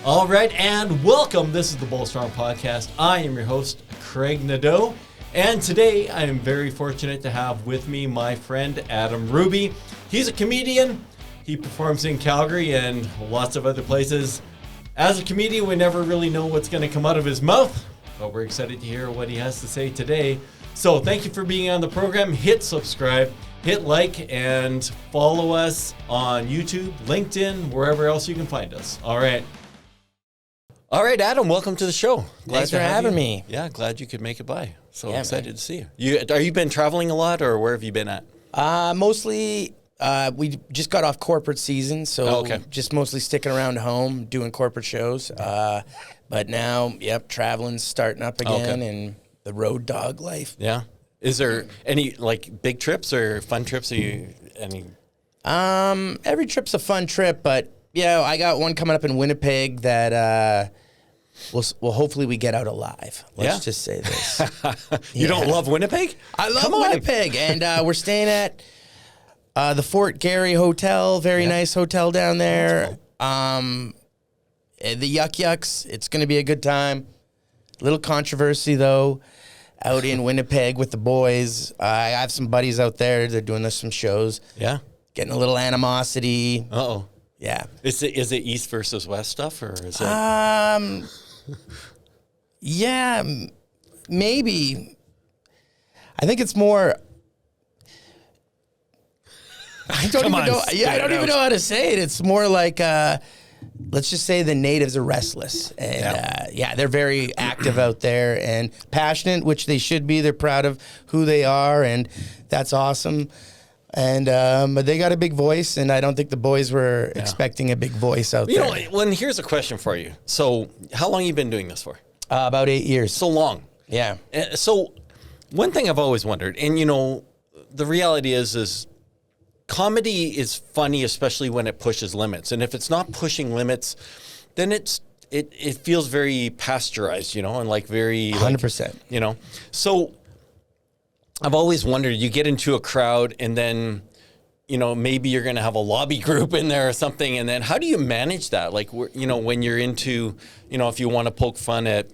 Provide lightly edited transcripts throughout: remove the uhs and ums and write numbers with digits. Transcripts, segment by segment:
All right, and welcome. This is the Bull Strong Podcast. I am your host, Craig Nadeau, and today I am very fortunate to have with me my friend Adam Ruby. He's a comedian. He performs in Calgary and lots of other places. As a comedian, we never really know what's going to come out of his mouth, but we're excited to hear what he has to say today. So thank you for being on the program. Hit subscribe, hit like, and follow us on YouTube, LinkedIn, wherever else you can find us. All right, Adam, welcome to the show. Thanks for having me. Yeah, glad you could make it by. So excited to see you. Are you been traveling a lot, or where have you been at? Mostly, we just got off corporate season, so just mostly sticking around home, doing corporate shows. But now, traveling's starting up again, and the road dog life. Yeah. Is there any like big trips or fun trips? Every trip's a fun trip, but yeah, I got one coming up in Winnipeg that well, hopefully we get out alive. Let's just say this. You don't love Winnipeg? I love Winnipeg, and we're staying at the Fort Garry Hotel. Very nice hotel down there. The Yuck Yucks. It's going to be a good time. Little controversy though, out in Winnipeg with the boys. I have some buddies out there. They're doing some shows. Yeah. Getting a little animosity. Uh-oh. Yeah. Is it East versus West stuff, or is it? Yeah, maybe. I think it's more. I don't even know. Yeah, I don't even know how to say it. It's more like, let's just say the natives are restless, and they're very active out there and passionate, which they should be. They're proud of who they are, and that's awesome. And but they got a big voice, and I don't think the boys were expecting a big voice out there. Here's a question for you. So, how long have you been doing this for? About 8 years. So long. Yeah. So, one thing I've always wondered, and the reality is comedy is funny, especially when it pushes limits. And if it's not pushing limits, then it feels very pasteurized, and like very 100%. So I've always wondered, you get into a crowd and then, maybe you're going to have a lobby group in there or something. And then how do you manage that? Like, when you're into, if you want to poke fun at,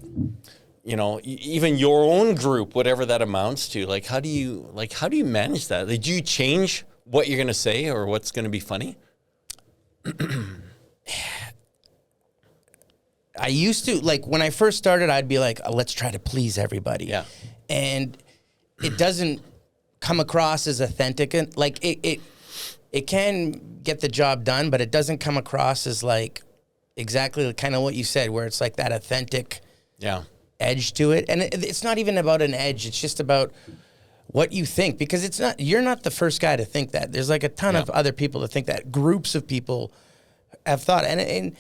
even your own group, whatever that amounts to, like, how do you manage that? Like, do you change what you're going to say or what's going to be funny? I used to, like, when I first started, I'd be like, let's try to please everybody. Yeah. And it doesn't come across as authentic. And like it can get the job done, but it doesn't come across as like exactly kind of what you said, where it's like that authentic edge to it. And it's not even about an edge. It's just about what you think, because you're not the first guy to think that. There's like a ton of other people that think that. Groups of people have thought. And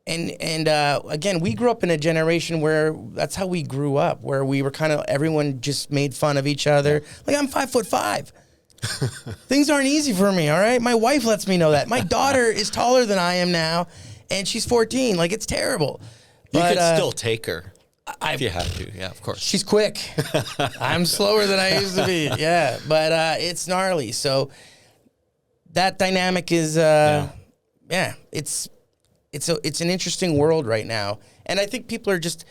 again, we grew up in a generation where that's how we grew up, where we were kind of, everyone just made fun of each other. Like, I'm 5'5". Things aren't easy for me, all right? My wife lets me know that. My daughter is taller than I am now, and she's 14. Like, it's terrible. You could still take her if you have to. Yeah, of course. She's quick. I'm slower than I used to be. Yeah, but it's gnarly. So that dynamic is, it's an interesting world right now. And I think people are just,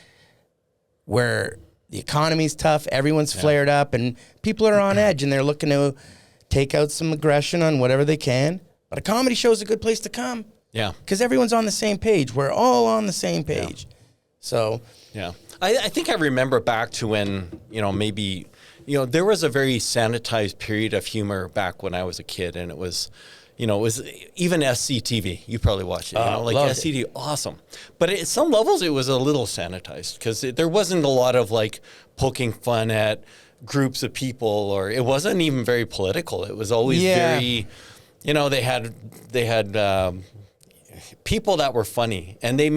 where the economy's tough, everyone's flared up, and people are on edge, and they're looking to take out some aggression on whatever they can. But a comedy show is a good place to come. Yeah. Because everyone's on the same page. We're all on the same page. Yeah. So. Yeah. I think I remember back to when, maybe, there was a very sanitized period of humor back when I was a kid, and it was, it was even SCTV. You probably watched it. SCTV, awesome. But at some levels, it was a little sanitized because there wasn't a lot of like poking fun at groups of people, or it wasn't even very political. It was always very, they had people that were funny, and they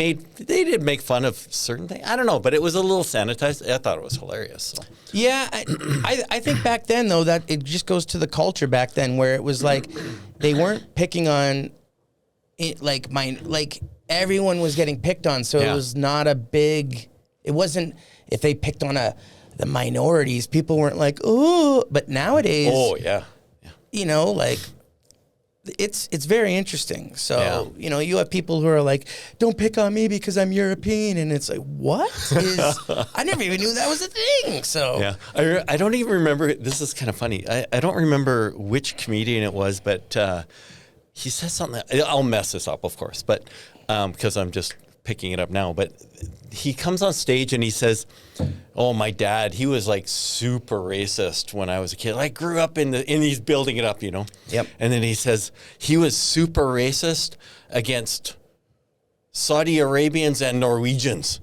did make fun of certain things. I don't know, but it was a little sanitized. I thought it was hilarious. So. Yeah, I think back then though that it just goes to the culture back then, where it was like they weren't picking on it, like everyone was getting picked on, so it was not a big It wasn't if they picked on the minorities, people weren't like, oh, but nowadays, Oh, yeah. you know, like it's very interesting. So, you know, you have people who are like, don't pick on me because I'm European. And it's like, what is, I never even knew that was a thing. So, Yeah. I don't even remember. This is kind of funny. I don't remember which comedian it was, but he says something. I'll mess this up, of course, but because I'm just picking it up now. But he comes on stage and he says, oh, my dad, he was like super racist when I was a kid. I grew up and he's building it up, you know? Yep. And then he says he was super racist against Saudi Arabians and Norwegians.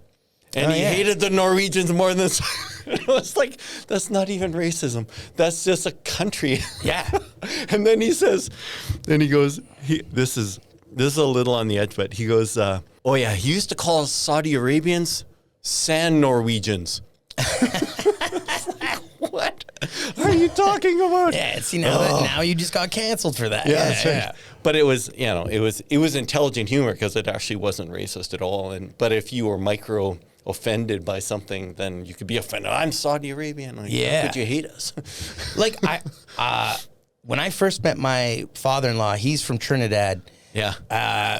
And he hated the Norwegians more than it was like, that's not even racism. That's just a country. Yeah. And then he says, then he goes, this is a little on the edge, but he goes, oh yeah, he used to call Saudi Arabians sand Norwegians. What are you talking about? Yeah, see now you just got canceled for that. Yeah, that's right. But it was, you know, it was intelligent humor because it actually wasn't racist at all. But if you were micro offended by something, then you could be offended. I'm Saudi Arabian. Like, how could you hate us? Like when I first met my father-in-law, he's from Trinidad. Yeah.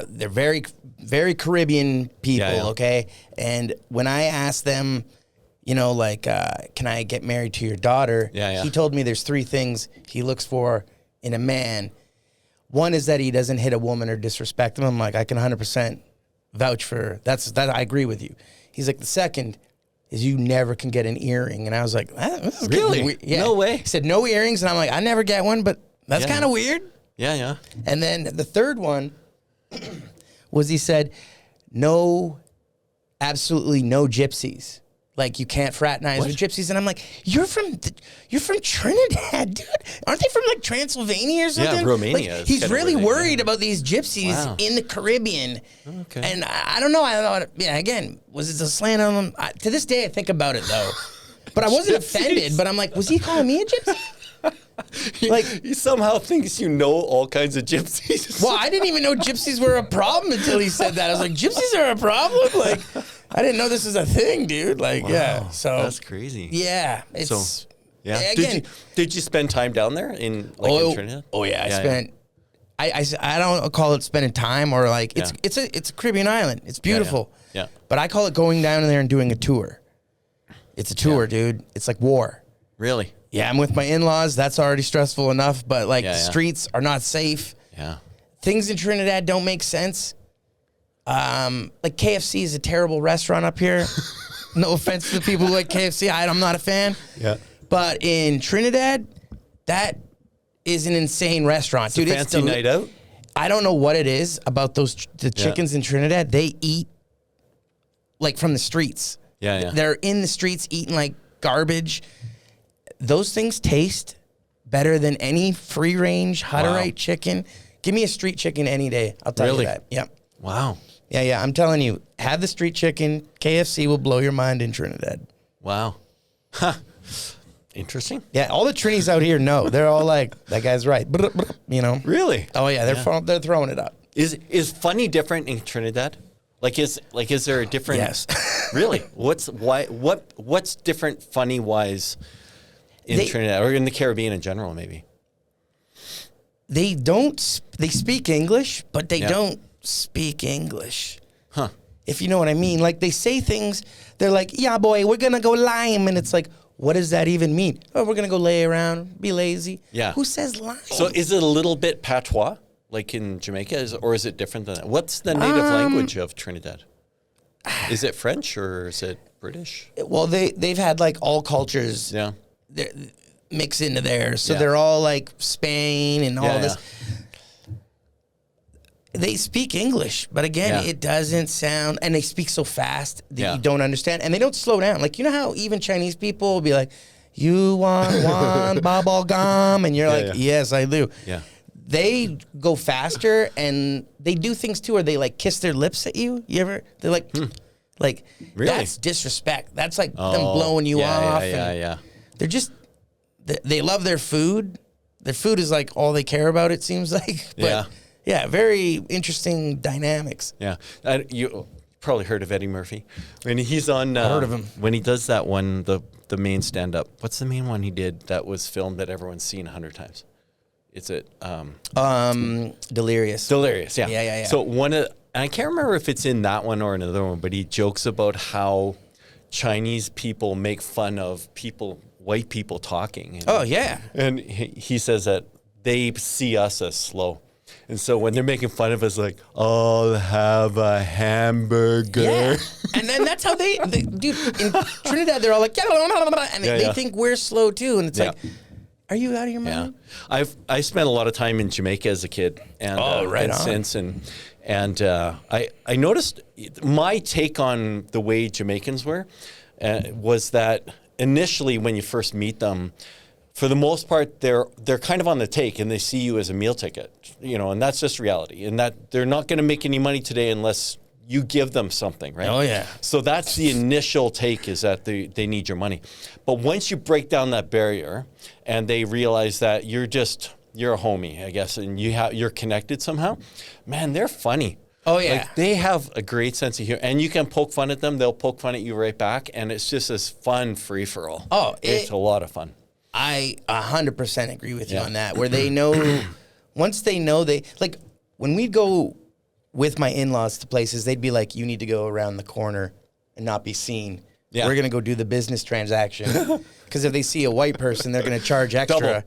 They're very, very Caribbean people, Yeah. okay? And when I asked them, you know, like, can I get married to your daughter? Yeah. He told me there's 3 things he looks for in a man. One is that he doesn't hit a woman or disrespect them. I'm like, I can 100% vouch for that. I agree with you. He's like, the second is you never can get an earring. And I was like, this is Really? weird. Yeah. No way. He said, no earrings. And I'm like, I never get one, but that's kind of weird. Yeah. And then the third one was he said, absolutely no gypsies. Like you can't fraternize with gypsies. And I'm like, you're from Trinidad, dude. Aren't they from like Transylvania or something? Yeah, Romania. Like, he's really worried about these gypsies in the Caribbean. Okay. And I don't know. Yeah, again, was it a slant on them? To this day, I think about it though. But I wasn't offended. But I'm like, was he calling me a gypsy? Like he somehow thinks you know all kinds of gypsies. Well, I didn't even know gypsies were a problem until he said that. I was like, gypsies are a problem? Like, I didn't know this was a thing, dude. Like, yeah. So that's crazy. Yeah. It's yeah. Again, did you spend time down there in Trinidad? Oh yeah, I spent. I don't call it spending time or like it's a Caribbean island. It's beautiful. Yeah. But I call it going down there and doing a tour. It's a tour, dude. It's like war. Really? Yeah, I'm with my in-laws. That's already stressful enough. But like the streets are not safe. Yeah. Things in Trinidad don't make sense. Like KFC is a terrible restaurant up here. No offense to the people who like KFC. I'm not a fan. Yeah. But in Trinidad, that is an insane restaurant, dude. It's a fancy night out. I don't know what it is about the chickens in Trinidad. They eat like from the streets. Yeah. They're in the streets eating like garbage. Those things taste better than any free range Hutterite chicken. Give me a street chicken any day. I'll tell you that. Yep. Wow. Yeah. I'm telling you, have the street chicken. KFC will blow your mind in Trinidad. Wow. Huh. Interesting. Yeah, all the Trinis out here know. They're all like, that guy's right. You know? Really? Oh yeah, they're throwing it up. Is funny different in Trinidad? Is there a different? Yes. Really? What's different funny wise in Trinidad or in the Caribbean in general? Maybe they speak English, but they don't speak English. Huh? If you know what I mean. Like they say things. They're like, yeah, boy, we're gonna go lime, and it's like, what does that even mean? Oh, we're gonna go lay around, be lazy. Yeah. Who says lime? So is it a little bit patois like in Jamaica, or is it different than that? What's the native language of Trinidad? Is it French or is it British? Well, they've had like all cultures. Yeah. Mix into there, so they're all like Spain and all this. They speak English, but again, it doesn't sound, and they speak so fast that you don't understand, and they don't slow down. Like, you know how even Chinese people will be like, you want one bubble gum? And you're like, yes, I do. Yeah. They go faster, and they do things too, where they like kiss their lips at you. You ever? They're like, like, really? That's disrespect. That's like them blowing you off. Yeah. They're just, they love their food. Their food is like all they care about, it seems like. But, yeah, very interesting dynamics. Yeah. You probably heard of Eddie Murphy. When he's on, heard of him. When he does that one, the main stand-up. What's the main one he did that was filmed that everyone's seen 100 times? It's Delirious. Delirious, yeah. Yeah. So and I can't remember if it's in that one or another one, but he jokes about how Chinese people make fun of white people talking. And, Oh, yeah. And he says that they see us as slow. And so when they're making fun of us, like, I'll have a hamburger. Yeah. And then that's how they dude, in Trinidad, they're all like, and they think we're slow too. And it's like, are you out of your mind? Yeah. I spent a lot of time in Jamaica as a kid. And, since. And I noticed my take on the way Jamaicans were was that initially when you first meet them, for the most part, they're kind of on the take and they see you as a meal ticket, and that's just reality. And that they're not going to make any money today unless you give them something, right? Oh, yeah. So that's the initial take, is that they need your money. But once you break down that barrier and they realize that you're a homie, I guess, and you're connected somehow, man, they're funny. Oh, yeah. Like, they have a great sense of humor. And you can poke fun at them, they'll poke fun at you right back, and it's just this fun free-for-all. Oh, it's a lot of fun. I 100% agree with you on that, where they know, once they know like, when we'd go with my in-laws to places, they'd be like, you need to go around the corner and not be seen. Yeah. We're going to go do the business transaction. Because if they see a white person, they're going to charge extra.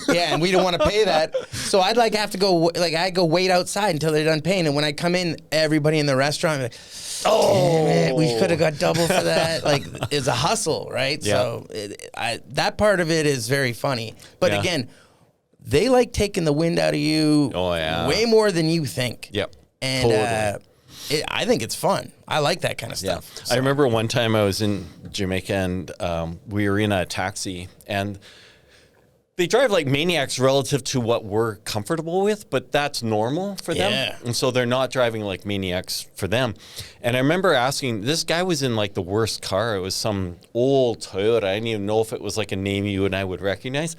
Yeah, and we don't want to pay that. So I'd have to go, I go wait outside until they're done paying. And when I come in, everybody in the restaurant, like, damn it, we could have got double for that. Like, it's a hustle, right? Yeah. So that part of it is very funny. But again, they like taking the wind out of you way more than you think. Yep. And totally. I think it's fun. I like that kind of stuff. Yeah. So. I remember one time I was in Jamaica and we were in a taxi, and they drive like maniacs relative to what we're comfortable with, but that's normal for them. And so they're not driving like maniacs for them. And I remember asking, this guy was in like the worst car. It was some old Toyota. I didn't even know if it was like a name you and I would recognize.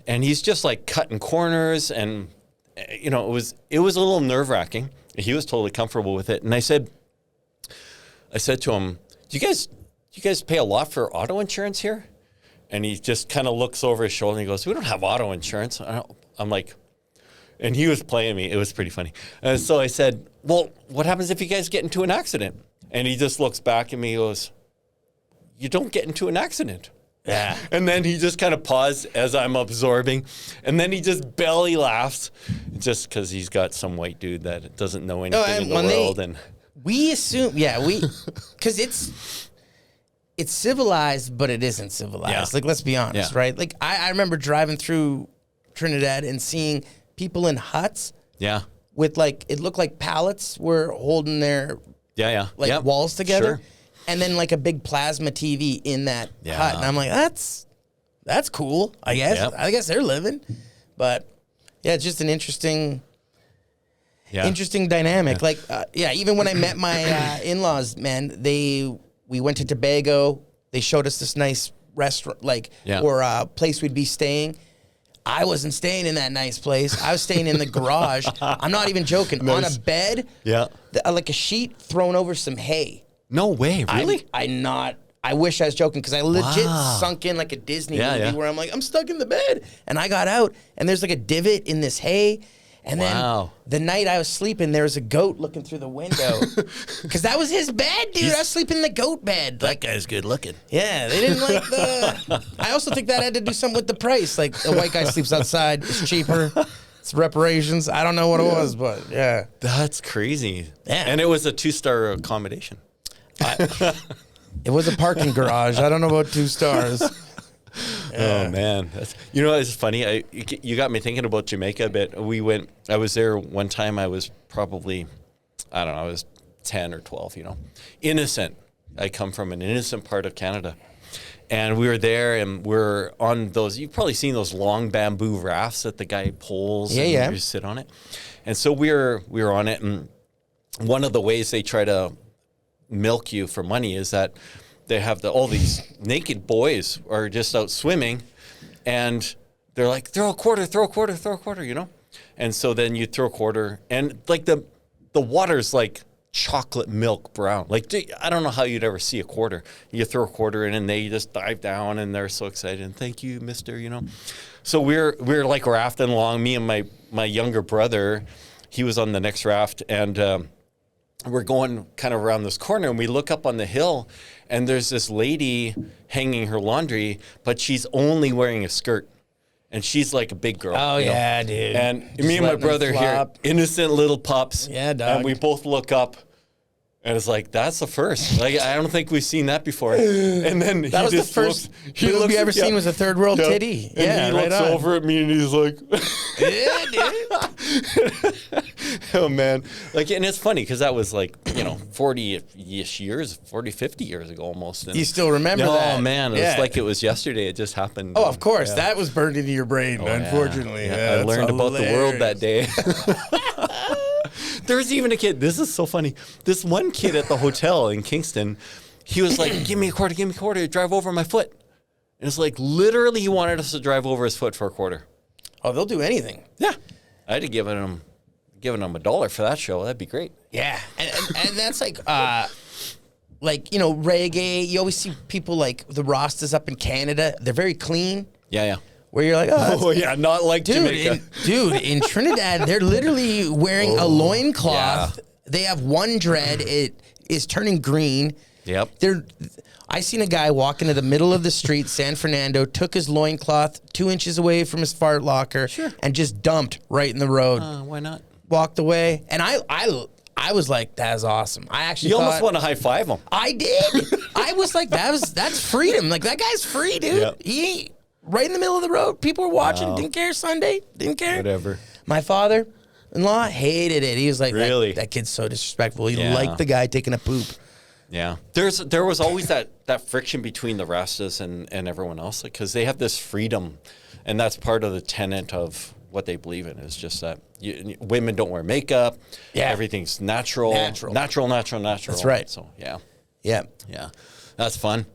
And he's just like cutting corners, and it was a little nerve-wracking. He was totally comfortable with it. And I said to him, do you guys pay a lot for auto insurance here? And he just kind of looks over his shoulder and he goes, we don't have auto insurance. I'm like, and he was playing me. It was pretty funny. And so I said, well, what happens if you guys get into an accident? And he just looks back at me and goes, you don't get into an accident. Yeah. And then he just kind of paused as I'm absorbing. And then he just belly laughs just because he's got some white dude that doesn't know anything in the world. And we assume, because it's civilized, but it isn't civilized. Yeah. Like, let's be honest, right? Like, I remember driving through Trinidad and seeing people in huts. Yeah. With it looked like pallets were holding their walls together. Sure. And then like a big plasma TV in that hut. And I'm like, that's cool, I guess. Yep. I guess they're living. But yeah, it's just an interesting dynamic. Yeah. Like, even when I met my in-laws, man, we went to Tobago. They showed us this nice restaurant, or place we'd be staying. I wasn't staying in that nice place. I was staying in the garage. I'm not even joking. Nice. On a bed, like a sheet thrown over some hay. No way, really? I wish I was joking, because I legit sunk in like a Disney movie where I'm like, I'm stuck in the bed. And I got out, and there's like a divot in this hay. And then the night I was sleeping, there was a goat looking through the window. Because that was his bed, dude. I was sleeping in the goat bed. That guy's good looking. Yeah, they didn't like the... I also think that had to do something with the price. Like, a white guy sleeps outside. It's cheaper. It's reparations. I don't know what it was, but yeah. That's crazy. Yeah. And it was a 2-star accommodation. It was a parking garage. I don't know about 2 stars. Yeah. Oh man, it's funny. You got me thinking about Jamaica a bit. I was there one time. I was probably, I don't know, I was 10 or 12. Innocent. I come from an innocent part of Canada, and we were there, and we're on those. You've probably seen those long bamboo rafts that the guy pulls. Yeah. You sit on it, and so we were on it, and one of the ways they try to milk you for money is that they have all these naked boys are just out swimming, and they're like, throw a quarter, And so then you throw a quarter, and like the water's like chocolate milk brown. Like, I don't know how you'd ever see a quarter. You throw a quarter in and they just dive down and they're so excited. And thank you, mister, you know. So we're like rafting along, me and my younger brother. He was on the next raft, and we're going kind of around this corner, and we look up on the hill, and there's this lady hanging her laundry, but she's only wearing a skirt. And she's like a big girl. Oh, yeah, dude. And Just me and my letting them brother here, flop. innocent little pups. Yeah, dog. And we both look up, and it's like, that's the first. Like, I don't think we've seen that before. And then That was the first boob you ever seen was a third world titty. And Yeah, he right looks on. over at me, and he's like, Yeah, dude. oh, man. Like, and it's funny, because that was like, 40-ish years, 50 years ago almost. And You still remember that? Oh, man. It's like it was yesterday. It just happened. Oh, of course. Yeah. That was burned into your brain, Oh, yeah. unfortunately. Yeah, Yeah, I that's learned about the world that hilarious. day. There was even a kid. This is so funny. This one kid at the hotel in Kingston, he was like, give me a quarter, drive over my foot. And it's like, literally, he wanted us to drive over his foot for a quarter. Oh, they'll do anything. Yeah. I'd have given him $1 for that show. That'd be great. Yeah. And that's like, reggae. You always see people like the Rastas up in Canada. They're very clean. Yeah. Where you're like, Oh, yeah. Not like Jamaica. In Trinidad, they're literally wearing a loincloth. yeah. They have one dread. It is turning green. Yep. I seen a guy walk into the middle of the street, San Fernando, took his loincloth 2 inches away from his fart locker, and just dumped right in the road. Why not? Walked away, and I was like, "That's awesome." I actually You almost want to high five him. I did. I was like, that's freedom. Like, that guy's free, dude. Yep. He right in the middle of the road. People were watching. Didn't care. Sunday. Didn't care. Whatever. My father-in-law hated it. He was like, Really? that kid's so disrespectful. He Yeah. liked the guy taking a poop. Yeah, there was always that friction between the Rastas and everyone else, because they have this freedom, and that's part of the tenet of what they believe in, is just that women don't wear makeup. Yeah. Everything's natural. Natural. That's right. So yeah, That's fun.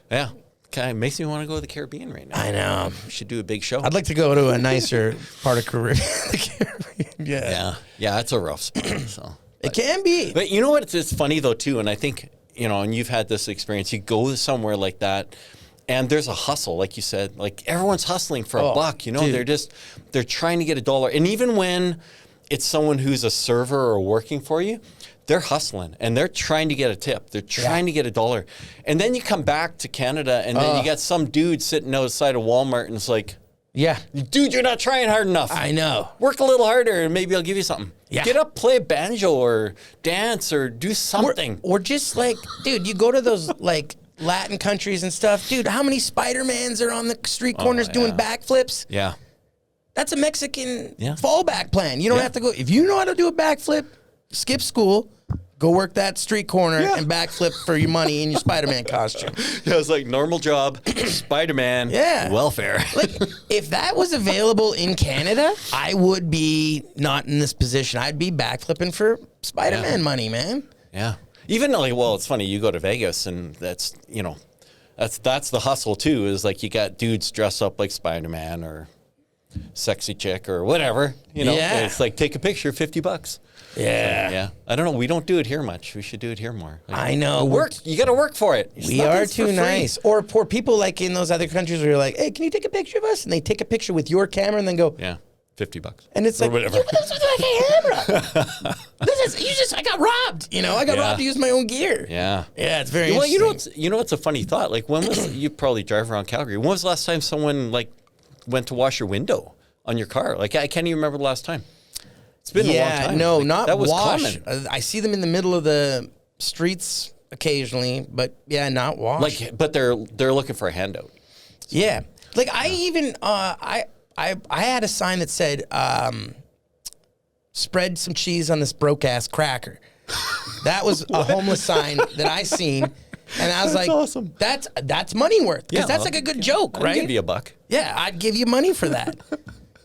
Yeah, kind of makes me want to go to the Caribbean right now. I know. We should do a big show. I'd like to go to a nicer part of Caribbean. Yeah, it's a rough spot. So. It can be. But you know what? It's funny, though, too, and I think, and you've had this experience, you go somewhere like that, and there's a hustle, like you said. Like, everyone's hustling for a buck, dude. They're trying to get $1. And even when it's someone who's a server or working for you, they're hustling, and they're trying to get a tip. They're trying to get $1. And then you come back to Canada, and then you got some dude sitting outside of Walmart, and it's like, Yeah. dude, you're not trying hard enough. I know. Work a little harder, and maybe I'll give you something. Yeah. Get up, play a banjo, or dance, or do something. Or just like, dude, you go to those like Latin countries and stuff. Dude, how many Spider-Mans are on the street corners doing backflips? Yeah. That's a Mexican Yeah. fallback plan. You don't have to go. If you know how to do a backflip, skip school, go work that street corner and backflip for your money in your Spider-Man costume. Yeah, it's like normal job, Spider-Man, welfare. Like, if that was available in Canada, I would be not in this position. I'd be backflipping for Spider-Man money, man. Yeah. Even like, well, it's funny, you go to Vegas, and that's, that's the hustle too, is like you got dudes dressed up like Spider-Man or sexy chick or whatever, Yeah. It's like, take a picture, $50. Yeah. Yeah. I don't know. We don't do it here much. We should do it here more. Like, I know. You got to work for it. We are too nice. Or poor people like in those other countries where you're like, hey, can you take a picture of us? And they take a picture with your camera and then go, Yeah. $50. and it's Or like, whatever. you this is like a camera. I got robbed. I got robbed to use my own gear. Yeah. Yeah, it's very Well, interesting. you know what's a funny thought? Like, when was you probably drive around Calgary? When was the last time someone like went to wash your window on your car? Like, I can't even remember the last time. It's been a long time. No, like, not that was wash. common. I see them in the middle of the streets occasionally, but yeah, not wash. Like, but they're looking for a handout. Yeah. Like, I even I had a sign that said spread some cheese on this broke ass cracker. That was a homeless sign that I seen, and I was like, awesome. That's money worth, because that's like a good joke, I'll right? give you $1. Yeah, I'd give you money for that.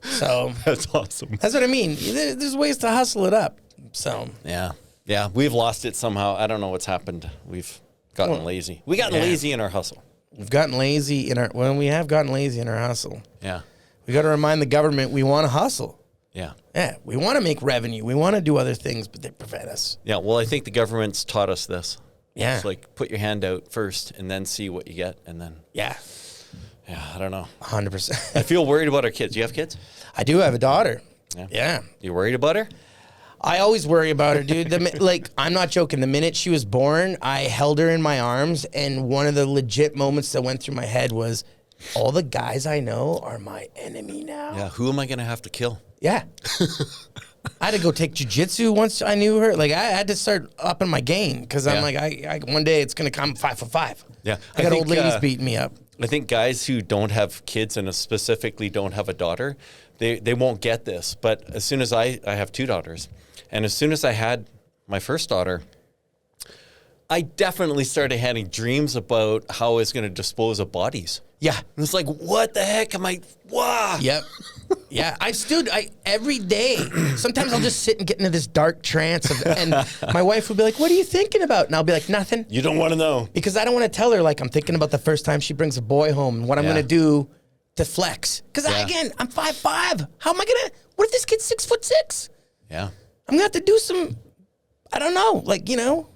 So That's awesome. that's what I mean. There's ways to hustle it up. So Yeah, we've lost it somehow. I don't know what's happened. We've gotten lazy. We gotten lazy in our hustle. we have gotten lazy in our hustle. Yeah. We got to remind the government we want to hustle. Yeah. Yeah, we want to make revenue. We want to do other things, but they prevent us. Yeah, well, I think the government's taught us this. Yeah. It's like put your hand out first and then see what you get. And then, Yeah, I don't know. 100%. I feel worried about our kids. You have kids? I do have a daughter. Yeah. You worried about her? I always worry about her, dude. Like, I'm not joking. The minute she was born, I held her in my arms, and one of the legit moments that went through my head was, all the guys I know are my enemy now. Yeah, who am I going to have to kill? Yeah. I had to go take jujitsu once I knew her. Like, I had to start upping my game because I'm like, I one day it's going to come 5 for 5. Yeah. I got old ladies beating me up. I think guys who don't have kids and specifically don't have a daughter, they won't get this. But as soon as I have 2 daughters, and as soon as I had my first daughter, I definitely started having dreams about how I was going to dispose of bodies. Yeah. And it's like, what the heck am I? Wow. Yep. Yeah. Every day, sometimes I'll just sit and get into this dark trance and my wife would be like, what are you thinking about? And I'll be like, nothing. You don't want to know. Because I don't want to tell her, like, I'm thinking about the first time she brings a boy home and what I'm going to do to flex. Because again, I'm 5'5". How am I going to, what if this kid's 6'6"? Yeah. I'm going to have to do some, I don't know, like, you know.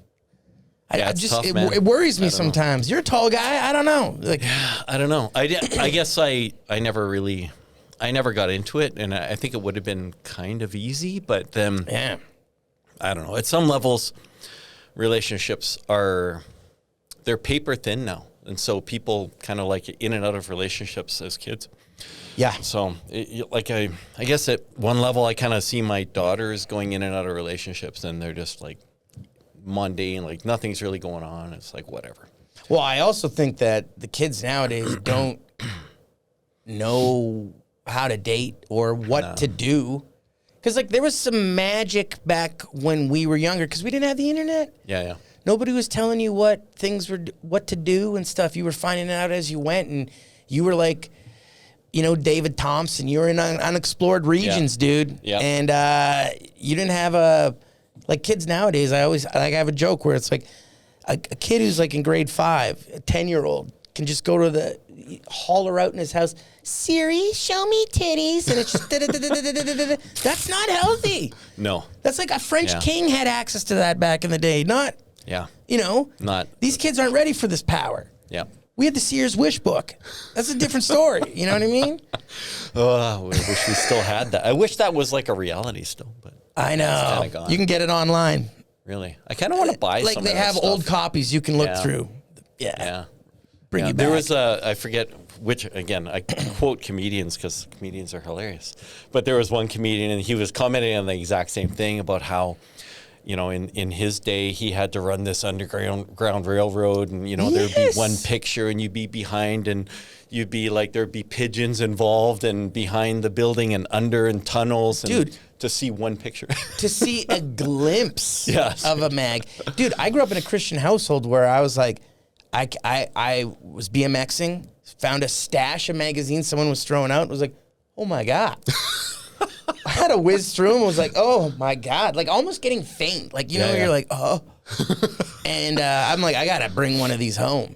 It's tough, man. It worries me sometimes. You're a tall guy. I don't know. Like, I don't know. I guess I never got into it, and I think it would have been kind of easy, but then I don't know. At some levels, relationships they're paper thin now, and so people kind of like in and out of relationships as kids. Yeah. So, I guess at one level, I kind of see my daughters going in and out of relationships, and they're just like mundane, like nothing's really going on. It's like whatever. Well, I also think that the kids nowadays don't know how to date or what to do. Because, like, there was some magic back when we were younger because we didn't have the internet. Yeah. Nobody was telling you what to do and stuff. You were finding it out as you went, and you were like, you know, David Thompson. You were in unexplored regions, dude. Yeah. And you didn't have like kids nowadays. I have a joke where it's like a kid who's like in grade 5, a 10-year-old can just go to holler out in his house, Siri, show me titties, and it's just that's not healthy. No. That's like a French king had access to that back in the day. Not, you know, these kids aren't ready for this power. Yeah. We had the Sears Wish book. That's a different story. You know what I mean? Oh, I wish we still had that. I wish that was like a reality still, but I know. It's gone. You can get it online. Really? I kind of want to buy like some they of that have stuff. old copies you can look through. Yeah. Bring you back. There was I forget which, again, I quote comedians because comedians are hilarious. But there was one comedian and he was commenting on the exact same thing about how, you know, in his day, he had to run this underground railroad and, you know, there'd be one picture and you'd be behind and you'd be like, there'd be pigeons involved and behind the building and under and tunnels. And dude. To see one picture. To see a glimpse of a mag. Dude, I grew up in a Christian household where I was like, I was BMXing, found a stash of magazines someone was throwing out and was like, oh my God. I had to whiz through them and was like, oh my God. Like almost getting faint. Like, you know, you're like, oh. And I'm like, I got to bring one of these home.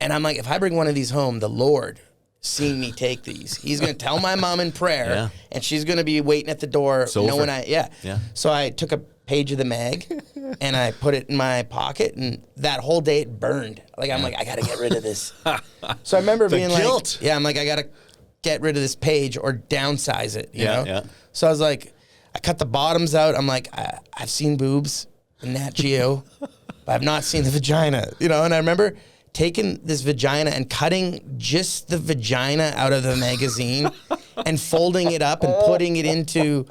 And I'm like, if I bring one of these home, the Lord seeing me take these, he's going to tell my mom in prayer and she's going to be waiting at the door knowing So I took a page of the mag and I put it in my pocket and that whole day it burned. Like, I'm like, I got to get rid of this. So I remember being guilt. like, I'm like, I got to get rid of this page or downsize it, you know? Yeah. So I was like, I cut the bottoms out. I'm like, I've seen boobs in Nat Geo, but I've not seen the vagina, you know? And I remember taking this vagina and cutting just the vagina out of the magazine and folding it up and putting it into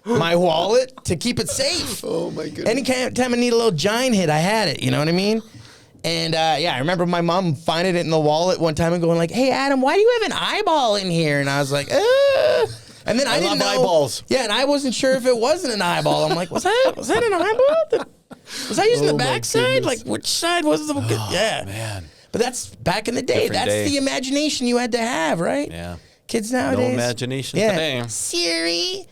my wallet to keep it safe. Oh my goodness. Anytime I need a little giant hit, I had it, you know what I mean? And I remember my mom finding it in the wallet one time and going like, hey Adam, why do you have an eyeball in here? And I was like, and then I didn't know. Eyeballs. Yeah, and I wasn't sure if it wasn't an eyeball. I'm like, was that an eyeball? Was I using the back side? Like, which side was the? Man. But that's back in the day. That's the imagination you had to have, right? Yeah. Kids nowadays. No imagination today. Siri,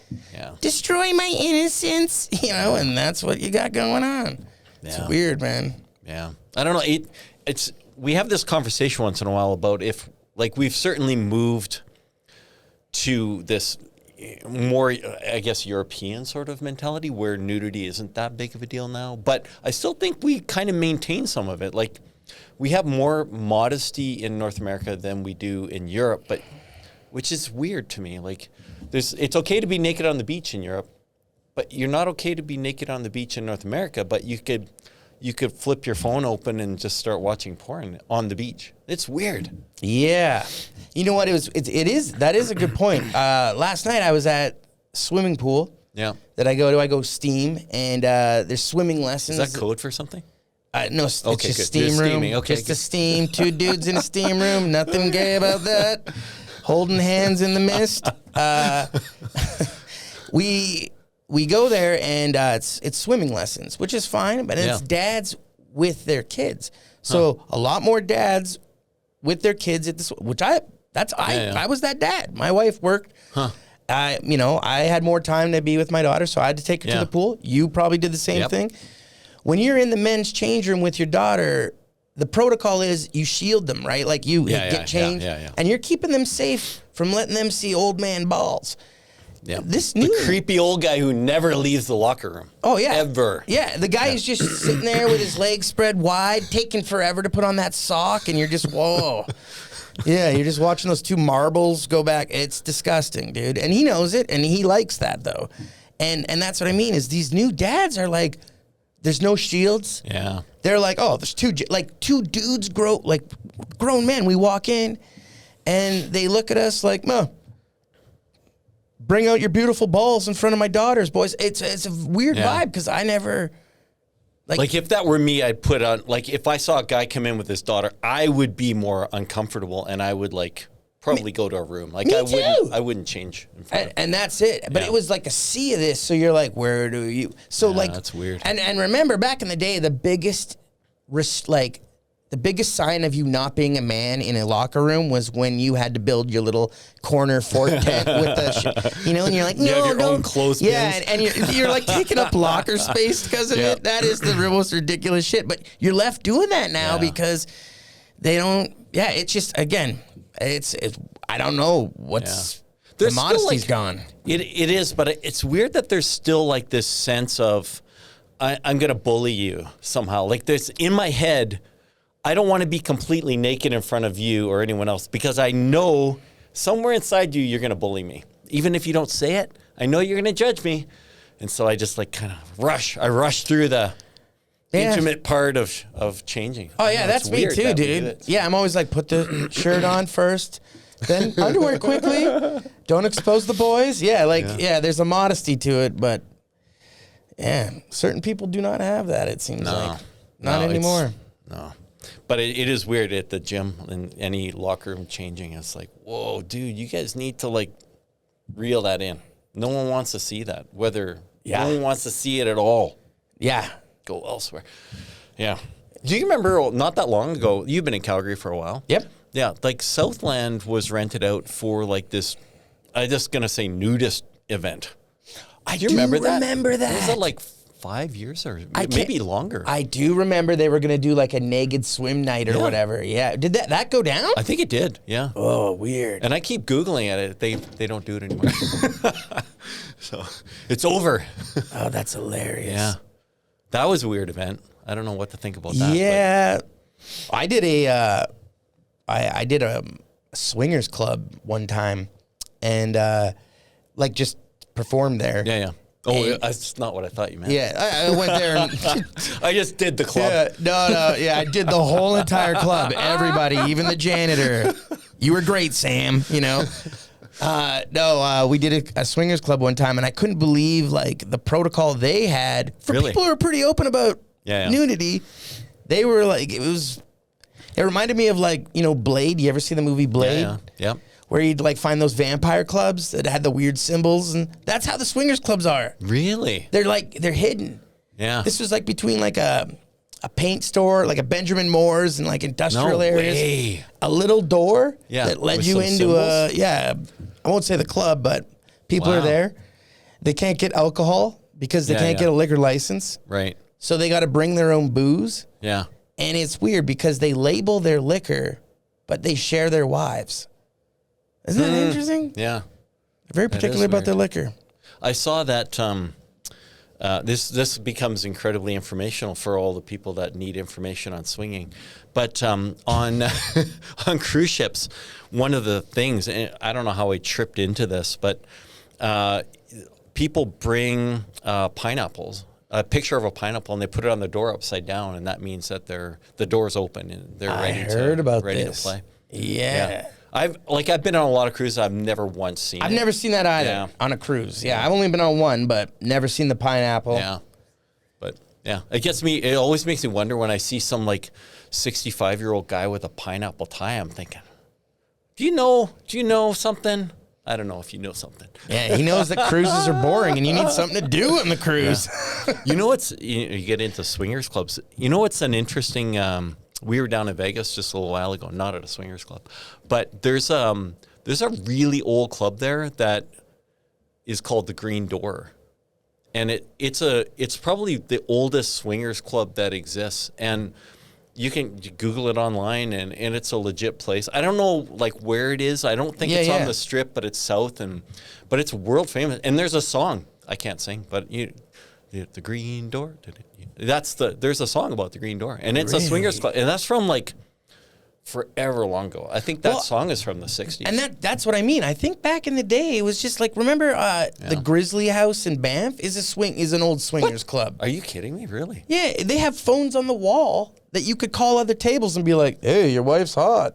destroy my innocence. You know, and that's what you got going on. It's weird, man. Yeah. I don't know. We have this conversation once in a while about if, like, we've certainly moved to this more, I guess, European sort of mentality where nudity isn't that big of a deal now. But I still think we kind of maintain some of it. Like, we have more modesty in North America than we do in Europe, but which is weird to me. Like, it's okay to be naked on the beach in Europe, but you're not okay to be naked on the beach in North America. But you could flip your phone open and just start watching porn on the beach. It's weird. Yeah. You know what? That is a good point. Last night I was at a swimming pool. Yeah. That I go to. I go steam, and there's swimming lessons. Is that code for something? No, it's Okay, just good. steam Just room. steaming. Okay, just a good. steam. 2 dudes in a steam room. Nothing gay about that. Holding hands in the mist. We go there, and it's swimming lessons, which is fine, but it's dads with their kids. So a lot more dads with their kids at this, which I was that dad. My wife worked. I had more time to be with my daughter, so I had to take her to the pool. You probably did the same thing. When you're in the men's change room with your daughter, the protocol is you shield them, right? Like you get changed, and you're keeping them safe from letting them see old man balls. Yeah. The creepy old guy who never leaves the locker room. Oh, yeah. Ever. Yeah, the guy is just sitting there with his legs spread wide, taking forever to put on that sock, and you're just, whoa. Yeah, you're just watching those 2 marbles go back. It's disgusting, dude. And he knows it, and he likes that, though. And that's what I mean, is these new dads are like, there's no shields. Yeah. They're like, oh, there's 2 dudes, grown men. We walk in, and they look at us like, bring out your beautiful balls in front of my daughters, boys. It's a weird vibe because I never... Like if that were me, I'd put on... Like, if I saw a guy come in with his daughter, I would be more uncomfortable, and I would, probably go to a room. Like, I wouldn't change in front of and that's it. But it was like a sea of this, so you're like, where do you... So, that's weird. And remember, back in the day, the biggest sign of you not being a man in a locker room was when you had to build your little corner fort tent with the, and you're like, no, you have your no. own clothespins. Yeah, and you're like taking up locker space because of it. That is the most ridiculous shit. But you're left doing that now because they don't. Yeah, it's just again, it's I don't know what's. The modesty's gone. It is, but it's weird that there's still like this sense of I'm gonna bully you somehow. Like there's in my head. I don't want to be completely naked in front of you or anyone else because I know somewhere inside you, you're going to bully me. Even if you don't say it, I know you're going to judge me. And so I just kind of rush. I rush through the intimate part of changing. Oh, yeah, that's me too, dude. Yeah, I'm always like, put the shirt on first, then underwear quickly. Don't expose the boys. Yeah, there's a modesty to it. But, certain people do not have that, it seems like. Not anymore. No. But it is weird at the gym and any locker room changing. It's like, whoa, dude, you guys need to reel that in. No one wants to see that. No one wants to see it at all. Yeah. Go elsewhere. Yeah. Do you remember not that long ago, you've been in Calgary for a while. Yep. Yeah. Southland was rented out for this, I'm just going to say nudist event. Do you remember that? Was it 5 years or maybe longer? I do remember they were going to do a naked swim night or whatever. Yeah. Did that go down? I think it did. Yeah. Oh, weird. And I keep Googling at it. They don't do it anymore. So it's over. Oh, that's hilarious. Yeah. That was a weird event. I don't know what to think about that. Yeah. I did I did a swingers club one time and just performed there. Yeah. Oh, that's not what I thought you meant. Yeah, I went there and... I just did the club. Yeah, I did the whole entire club. Everybody, even the janitor. You were great, Sam, we did a swingers club one time, and I couldn't believe, the protocol they had. For people who are pretty open about nudity, they were it reminded me of, Blade. You ever see the movie Blade? Yeah. Where you'd find those vampire clubs that had the weird symbols, and that's how the swingers clubs are. Really? They're hidden. Yeah. This was between a paint store, a Benjamin Moore's and industrial areas. Way. A little door Yeah. that led With you some into symbols? I won't say the club, but people are there. They can't get alcohol because they can't get a liquor license. Right. So they got to bring their own booze. Yeah. And it's weird because they label their liquor, but they share their wives. Isn't that interesting? Yeah. Very particular about their liquor. I saw that this becomes incredibly informational for all the people that need information on swinging. But on on cruise ships, one of the things, and I don't know how I tripped into this, but people bring pineapples, a picture of a pineapple, and they put it on the door upside down, and that means that the door's open and they're ready to play. Yeah. I've been on a lot of cruises. I've never once seen it. I've never seen that either on a cruise. Yeah, I've only been on one, but never seen the pineapple. Yeah. But yeah, it always makes me wonder when I see some like 65-year-old guy with a pineapple tie. I'm thinking, do you know something? I don't know if you know something. Yeah, he knows that cruises are boring and you need something to do on the cruise. Yeah. You get into swingers clubs. You know what's an interesting, we were down in Vegas just a little while ago, not at a swingers club, but there's a really old club there that is called the Green Door. And it's probably the oldest swingers club that exists. And you can Google it online, and it's a legit place. I don't know like where it is. I don't think it's on the Strip, but it's south, but it's world famous. And there's a song I can't sing, but the Green Door. There's a song about the Green Door, and it's a swingers club, and that's from like forever long ago. I think that song is from the 60s. And that's what I mean. I think back in the day, it was just like, remember the Grizzly House in Banff is an old swingers club. Are you kidding me? Really? Yeah, they have phones on the wall that you could call other tables and be like, hey, your wife's hot.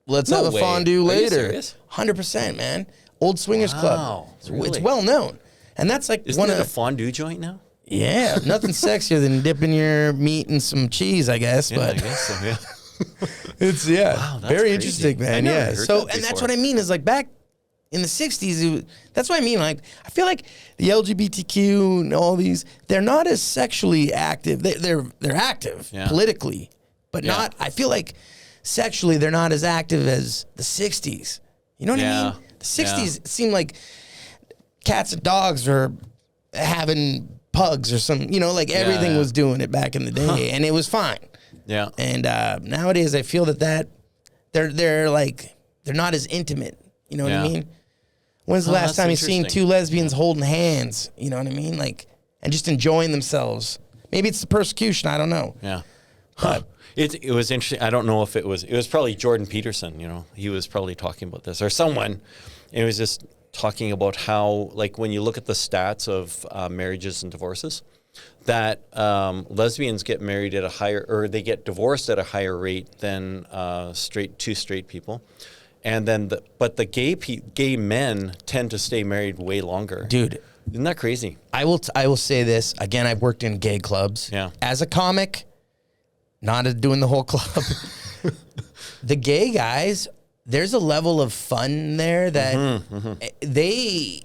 Let's have a fondue later. Are you serious? 100%, man. Old swingers club. Really? It's well known. And that's like Isn't it a fondue joint now? Yeah, nothing sexier than dipping your meat in some cheese, I guess. Yeah, but I guess so, yeah. It's very crazy. interesting, man. Yeah. So, and that's what I mean is like back in the 60s, that's what I mean. Like, I feel like the LGBTQ and all these, they're not as sexually active. They're active politically, but not, I feel like sexually they're not as active as the 60s. You know what I mean? The 60s seemed like cats and dogs were having pugs or some, like everything was doing it back in the day, and it was fine. Yeah. And nowadays I feel that they're not as intimate. You know what I mean? When's the last time you seen two lesbians holding hands? You know what I mean? Like, and just enjoying themselves. Maybe it's the persecution. I don't know. Yeah. But it was interesting. I don't know if it was probably Jordan Peterson, he was probably talking about this, or someone. It was just talking about how, like, when you look at the stats of marriages and divorces, that lesbians get married at a higher, or they get divorced at a higher rate than two straight people. And then the gay men tend to stay married way longer. Dude, isn't that crazy? I will say this again. I've worked in gay clubs. Yeah. As a comic, not doing the whole club. The gay guys, there's a level of fun there that they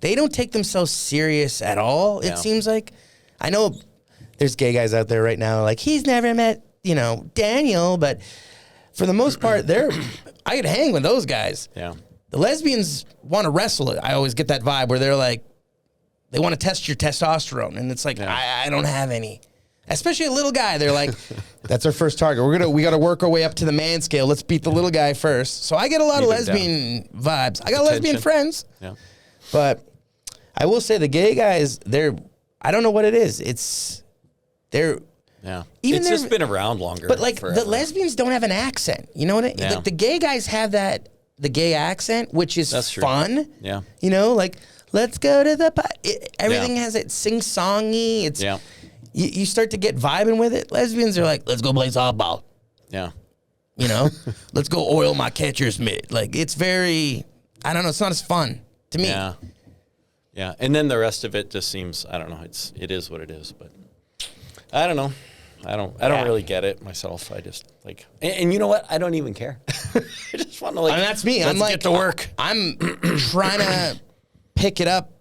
don't take themselves serious at all. It seems like. I know there's gay guys out there right now like he's never met Daniel, but for the most part, I could hang with those guys. Yeah. The lesbians want to wrestle it. I always get that vibe where they're like, they want to test your testosterone, and it's like I don't have any. Especially a little guy, they're like, that's our first target. We got to work our way up to the man scale. Let's beat the little guy first. So I get a lot of lesbian vibes. I got lesbian friends. Yeah. But I will say the gay guys, I don't know what it is. It's just been around longer. But like forever. The lesbians don't have an accent. You know what I mean? Yeah. Like the gay guys have the gay accent, which is fun. Yeah. Like let's go to everything has it sing-songy. It's you start to get vibing with it. Lesbians are like, let's go play softball. Yeah. Let's go oil my catcher's mitt. Like it's very, I don't know. It's not as fun to me. Yeah. Yeah, and then the rest of it just seems, I don't know, it is what it is, but I don't know. I don't really get it myself. I just like, and you know what? I don't even care. I just want to like, and that's me. I'm like, get to work. I'm trying to pick it up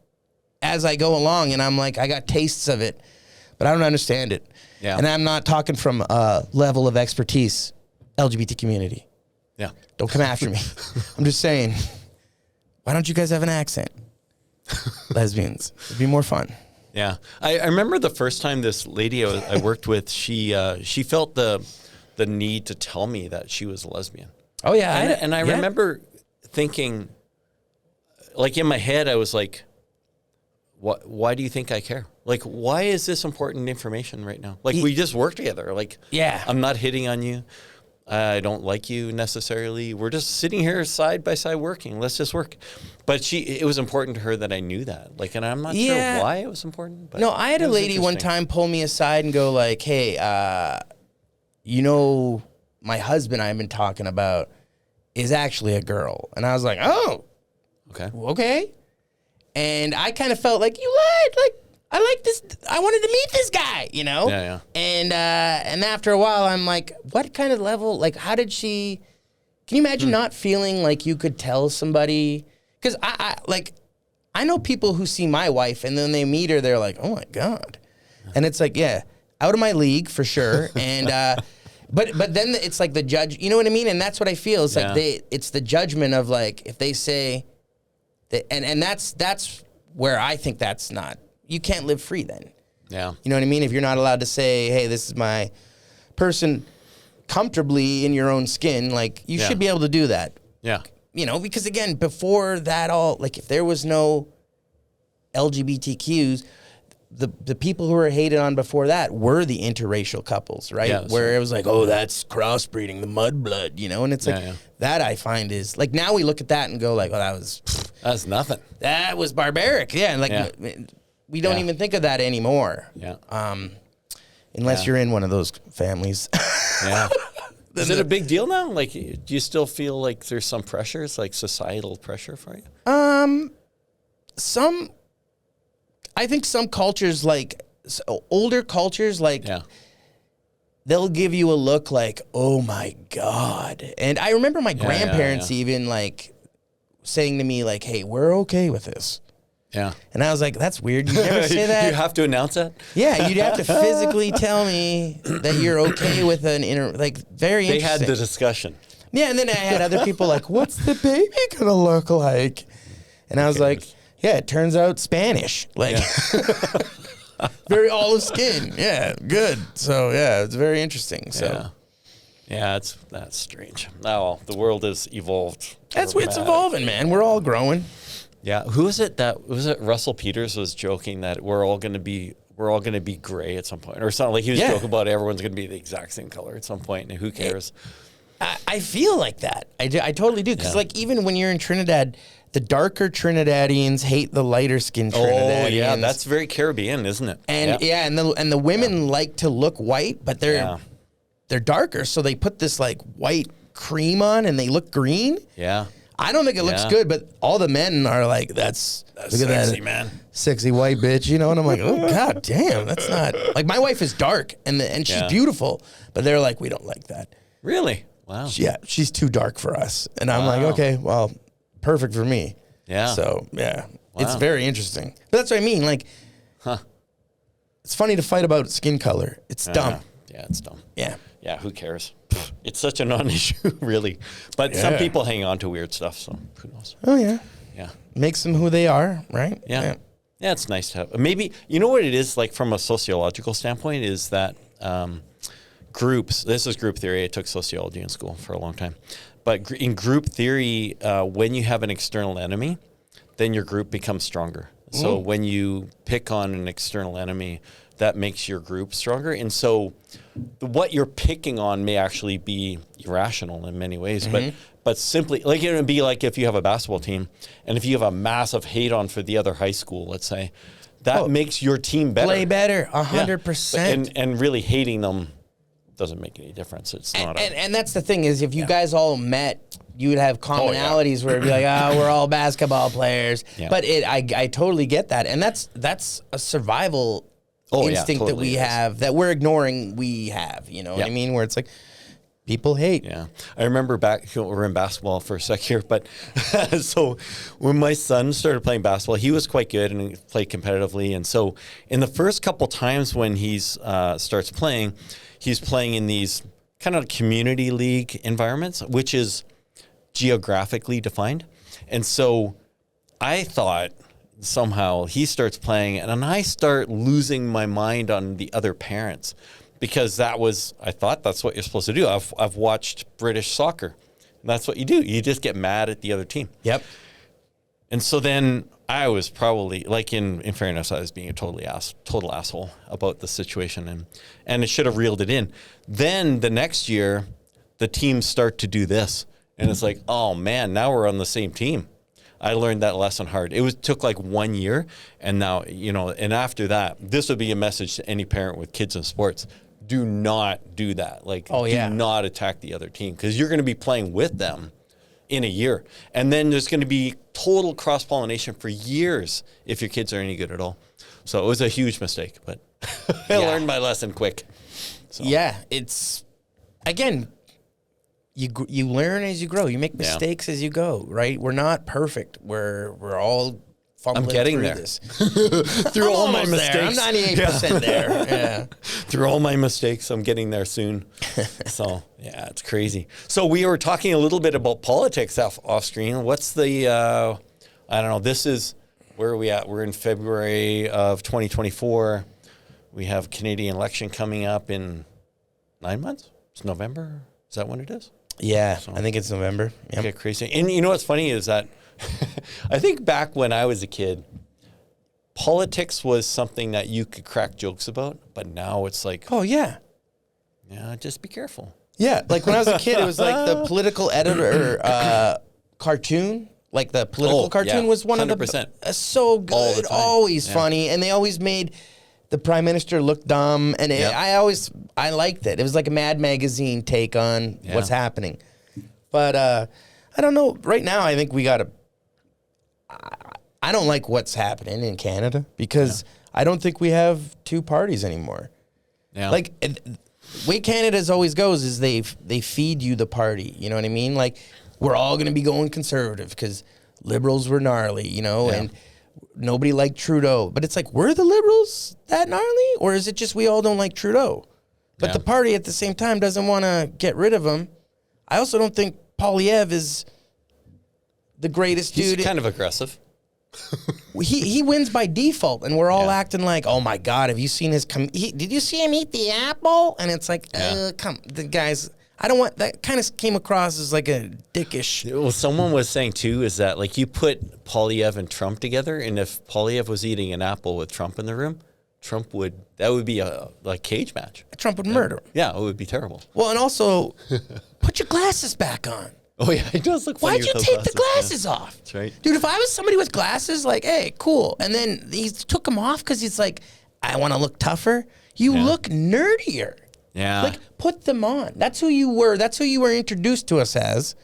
as I go along, and I'm like, I got tastes of it, but I don't understand it. Yeah. And I'm not talking from a level of expertise, LGBT community. Yeah. Don't come after me. I'm just saying, why don't you guys have an accent? Lesbians. It'd be more fun. Yeah. I remember the first time this lady I worked with, she felt the need to tell me that she was a lesbian. Oh, yeah. And I remember thinking, like in my head, I was like, why do you think I care? Like, why is this important information right now? Like, we just work together. Like, Yeah. I'm not hitting on you. I don't like you necessarily. We're just sitting here side by side working. Let's just work. But it was important to her that I knew that. Like, and I'm not sure why it was important. But no, I had a lady one time pull me aside and go like, hey, my husband I've been talking about is actually a girl. And I was like, oh, okay. And I kind of felt like, you lied. Like, I like this. I wanted to meet this guy, Yeah, yeah. And after a while, I'm like, what kind of level? Like, how did she? Can you imagine not feeling like you could tell somebody? Because I know people who see my wife and then they meet her, they're like, oh my God, and it's like, yeah, out of my league for sure. And but then it's like the judge. You know what I mean? And that's what I feel. It's like it's the judgment of like if they say. And that's where I think that's not. You can't live free then. Yeah. You know what I mean? If you're not allowed to say, hey, this is my person comfortably in your own skin, like you should be able to do that. Yeah. Because again, before that all, like if there was no LGBTQs, the people who were hated on before that were the interracial couples, right? Yeah, where it was like, oh, that's crossbreeding, the mudblood, and it's like that I find is like now we look at that and go like, oh, that's nothing. That was barbaric. Yeah, and like we don't even think of that anymore. Yeah. Unless you're in one of those families. Yeah. Is it a big deal now? Like, do you still feel like there's some pressures, like societal pressure for you? I think some cultures, like older cultures, like they'll give you a look like, oh my God. And I remember my grandparents even like saying to me like, hey, we're okay with this. Yeah. And I was like, that's weird. You never say that. You have to announce that? Yeah, you'd have to physically tell me that you're okay with very interesting. They had the discussion. Yeah, and then I had other people like, what's the baby gonna look like? And I was like, yeah, it turns out Spanish. Like, very olive skin. Yeah, good. So, yeah, it's very interesting. So, yeah, that's strange. Oh, the world has evolved. It's evolving, man. We're all growing. Yeah, who was it Russell Peters was joking that we're all going to be gray at some point or something, like he was joking about everyone's going to be the exact same color at some point, and who cares? I feel like that. I totally do, because like even when you're in Trinidad, the darker Trinidadians hate the lighter skinned Trinidadians. Oh yeah, that's very Caribbean, isn't it? And and the women like to look white, but they're darker, so they put this like white cream on and they look green. Yeah. I don't think it looks good, but all the men are like, that's look sexy, at that, man. Sexy white bitch, And I'm like, oh God damn, that's not like my wife is dark and she's beautiful, but they're like, we don't like that. Really? Wow. Yeah, she's too dark for us, and I'm like, okay, well, perfect for me. Yeah. So it's very interesting. But that's what I mean. Like, it's funny to fight about skin color. It's dumb. Yeah, it's dumb. Yeah. Yeah, who cares? It's such a non-issue, really. But some people hang on to weird stuff, so who knows? Oh, yeah. Yeah. Makes them who they are, right? Yeah. Yeah, it's nice to have. Maybe, you know what it is, like from a sociological standpoint, is that groups, this is group theory. I took sociology in school for a long time. But in group theory, when you have an external enemy, then your group becomes stronger. So when you pick on an external enemy, that makes your group stronger. And so what you're picking on may actually be irrational in many ways, but simply, like it would be like if you have a basketball team and if you have a massive hate on for the other high school, let's say, that makes your team better. Play better, 100%. And really hating them doesn't make any difference. It's not. And that's the thing is, if you guys all met, you would have commonalities where it'd be like, we're all basketball players. Yeah. But I totally get that, and that's a survival instinct that we have that we're ignoring. We have, you know what I mean? Where it's like people hate. Yeah, I remember back we're in basketball for a sec here, but so when my son started playing basketball, he was quite good and he played competitively, and so in the first couple times when he's starts playing, he's playing in these kind of community league environments, which is geographically defined. And so I thought somehow he starts playing and I start losing my mind on the other parents, because I thought that's what you're supposed to do. I've watched British soccer. That's what you do. You just get mad at the other team. Yep. And so then I was probably, like, in fairness, I was being a total asshole about the situation, and it should have reeled it in. Then the next year, the teams start to do this, and it's like, oh man, now we're on the same team. I learned that lesson hard. Took like 1 year, and now, and after that, this would be a message to any parent with kids in sports. Do not do that. Do not attack the other team, because you're going to be playing with them in a year. And then there's going to be total cross-pollination for years if your kids are any good at all. So it was a huge mistake, but I learned my lesson quick. So. Yeah, it's, again, you learn as you grow. You make mistakes as you go, right? We're not perfect. We're all fumbling through this. Through all my mistakes. I'm 98% there. Yeah. Through all my mistakes, I'm getting there soon. So, yeah, it's crazy. So we were talking a little bit about politics off screen. What's the, I don't know, this is, where are we at? We're in February of 2024. We have Canadian election coming up in 9 months? It's November? Is that when it is? Yeah, so, I think it's November. Yep. Okay, crazy. And you know what's funny is that I think back when I was a kid, politics was something that you could crack jokes about, but now it's like, oh yeah, just be careful. Yeah, like when I was a kid, it was like the political editor cartoon, like the political cartoon was one 100%. Of the so good, always funny, and they always made the prime minister look dumb, and I liked it. It was like a Mad Magazine take on what's happening, but I don't know. Right now, I think we got to. I don't like what's happening in Canada because I don't think we have two parties anymore. Yeah. Like, the way Canada's always goes is they feed you the party. You know what I mean? Like, we're all going to be going conservative because liberals were gnarly, and nobody liked Trudeau. But it's like, were the liberals that gnarly? Or is it just we all don't like Trudeau? But the party at the same time doesn't want to get rid of him. I also don't think Poilievre is the greatest dude. He's kind of aggressive. He wins by default, and we're all acting like, oh my God, have you seen his? Did you see him eat the apple? And it's like, the guys. I don't want that. Kind of came across as like a dickish. Well, someone was saying too is that like you put Poilievre and Trump together, and if Poilievre was eating an apple with Trump in the room, that would be a cage match. Trump would murder him. Yeah, it would be terrible. Well, and also, put your glasses back on. Oh, yeah, it does look funny. Why'd you take the glasses off? That's right. Dude, if I was somebody with glasses, like, hey, cool. And then he took them off because he's like, I want to look tougher. You look nerdier. Yeah. Like, put them on. That's who you were. That's who you were introduced to us as.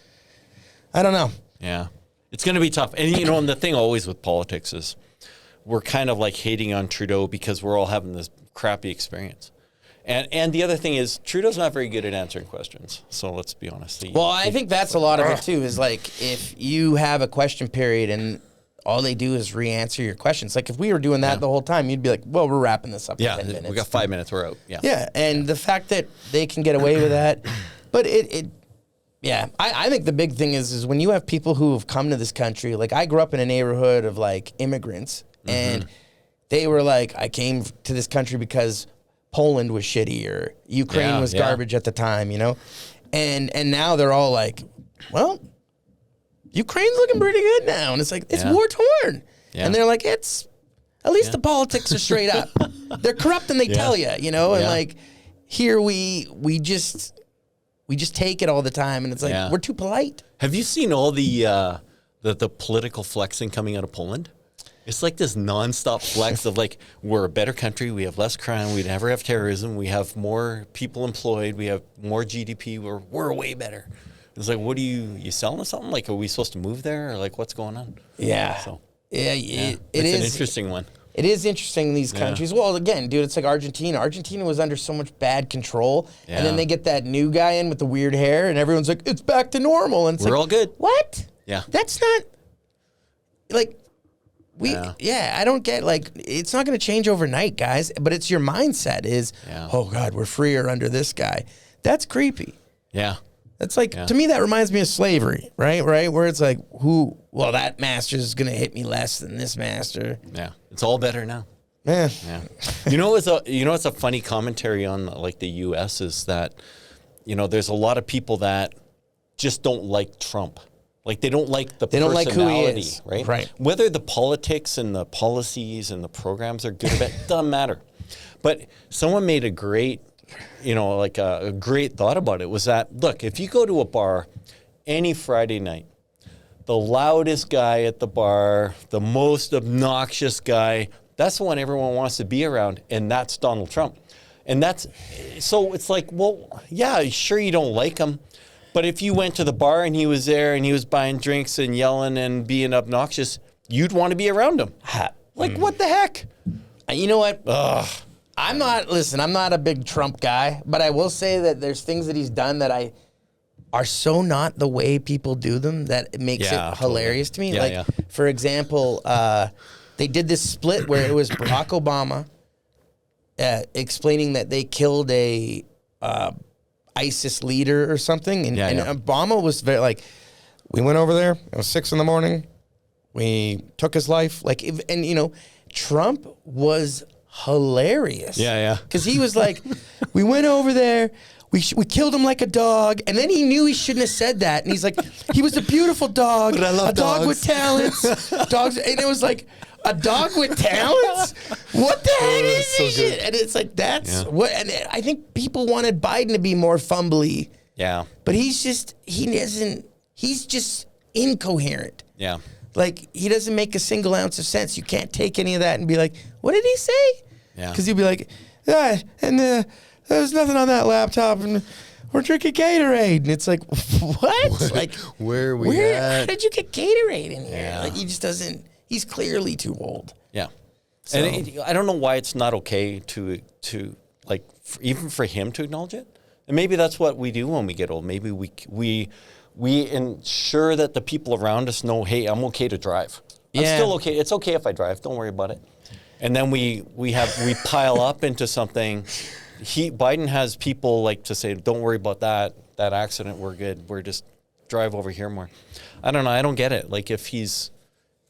I don't know. Yeah. It's going to be tough. And, and the thing always with politics is we're kind of like hating on Trudeau because we're all having this crappy experience. And the other thing is Trudeau's not very good at answering questions. So let's be honest. I think that's a lot of it too, is like if you have a question period and all they do is re-answer your questions. Like if we were doing that the whole time, you'd be like, well, we're wrapping this up in 10 minutes. We got 5 minutes, we're out. Yeah. Yeah. And the fact that they can get away with that, but I think the big thing is when you have people who have come to this country, like I grew up in a neighborhood of like immigrants and they were like, I came to this country because Poland was shitty or Ukraine was garbage at the time, and now they're all like, well, Ukraine's looking pretty good now. And it's like, it's war torn. Yeah. And they're like, at least the politics are straight up. They're corrupt and they tell you, and like here we just take it all the time. And it's like, we're too polite. Have you seen all the political flexing coming out of Poland? It's like this nonstop flex of like, we're a better country. We have less crime. We never have terrorism. We have more people employed. We have more GDP. We're way better. It's like, what are you selling us something? Like, are we supposed to move there? Or like, what's going on? Yeah. So, it is an interesting one. It is interesting, these countries. Well, again, dude, it's like Argentina. Argentina was under so much bad control. Yeah. And then they get that new guy in with the weird hair, and everyone's like, it's back to normal. And it's we're all good. What? Yeah. That's not, like... I don't get, like, it's not going to change overnight, guys, but it's your mindset is, oh, God, we're freer under this guy. That's creepy. Yeah. That's like, to me, that reminds me of slavery, right? Where it's like, that master's going to hit me less than this master. Yeah. It's all better now. Yeah. You know what's a funny commentary on, like, the U.S. is that, there's a lot of people that just don't like Trump. Like they don't like the They don't like who he personality, is. right? Right. Whether the politics and the policies and the programs are good or bad, doesn't matter. But someone made a great, like a great thought about it was that, look, if you go to a bar any Friday night, the loudest guy at the bar, the most obnoxious guy, that's the one everyone wants to be around, and that's Donald Trump. And so it's like, well, yeah, sure you don't like him, but if you went to the bar and he was there and he was buying drinks and yelling and being obnoxious, you'd want to be around him. Like, what the heck? You know what? Ugh. I'm not a big Trump guy, but I will say that there's things that he's done that are so not the way people do them that it makes it hilarious to me. Yeah, for example, they did this split where it was Barack Obama explaining that they killed a ISIS leader or something, and Obama was very like, we went over there. It was 6 a.m. We took his life. Trump was hilarious. Yeah. Because he was like, we went over there. We killed him like a dog, and then he knew he shouldn't have said that. And he's like, he was a beautiful dog, but I love a dog dogs. with talents, dogs. And it was like, a dog with talents? What the heck is so this good. shit? And it's like, what? And I think people wanted Biden to be more fumbly. Yeah. But he's just incoherent. Yeah. Like, he doesn't make a single ounce of sense. You can't take any of that and be like, what did he say? Yeah. Because he'd be like, there's nothing on that laptop, and we're drinking Gatorade. And it's like, what? Like, where are we at? How did you get Gatorade in here? Yeah. Like, he just doesn't, he's clearly too old. Yeah. So, and I don't know why it's not okay to even for him to acknowledge it. And maybe that's what we do when we get old. Maybe we ensure that the people around us know, hey, I'm okay to drive. I'm still okay. It's okay if I drive. Don't worry about it. And then we pile up into something. Biden has people like to say, don't worry about that accident. We're good. We're just drive over here more. I don't know. I don't get it. Like if he's,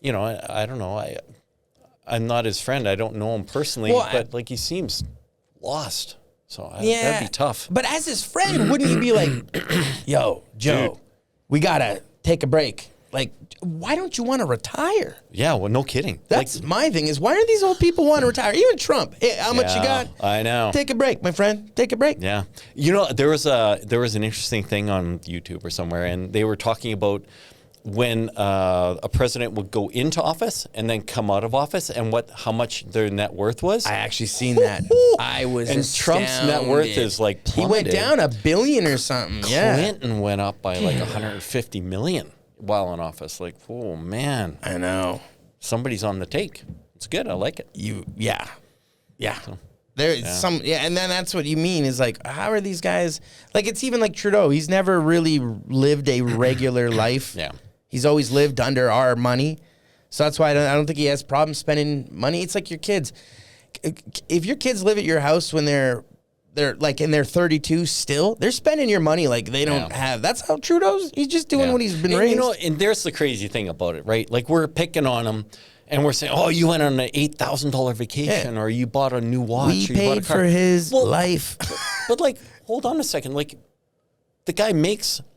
I don't know. I'm not his friend. I don't know him personally, but like he seems lost. So that'd be tough. But as his friend, wouldn't he be like, yo, Joe, dude, we got to take a break. Like, why don't you want to retire? Yeah, well, no kidding. That's my thing is, why do these old people want to retire? Even Trump. Hey, how much you got? I know. Take a break, my friend. Take a break. Yeah. There was an interesting thing on YouTube or somewhere, and they were talking about when a president would go into office and then come out of office and how much their net worth was. I actually seen that. I was and astounded. Trump's net worth is like plummeted. He went down $1 billion or something. Clinton went up by like 150 million while in office. Like, oh man. I know. Somebody's on the take. It's good. I like it. Yeah. So. And then that's what you mean is like, how are these guys? Like, it's even like Trudeau. He's never really lived a regular life. Yeah. He's always lived under our money. So that's why I don't think he has problems spending money. It's like your kids. If your kids live at your house when they're like in their 32 still, they're spending your money like they don't have. That's how he's just doing what he's been raised. And there's the crazy thing about it, right? Like we're picking on him and we're saying, oh, you went on an $8,000 vacation or you bought a new watch. We paid for his life. But like, hold on a second. Like the guy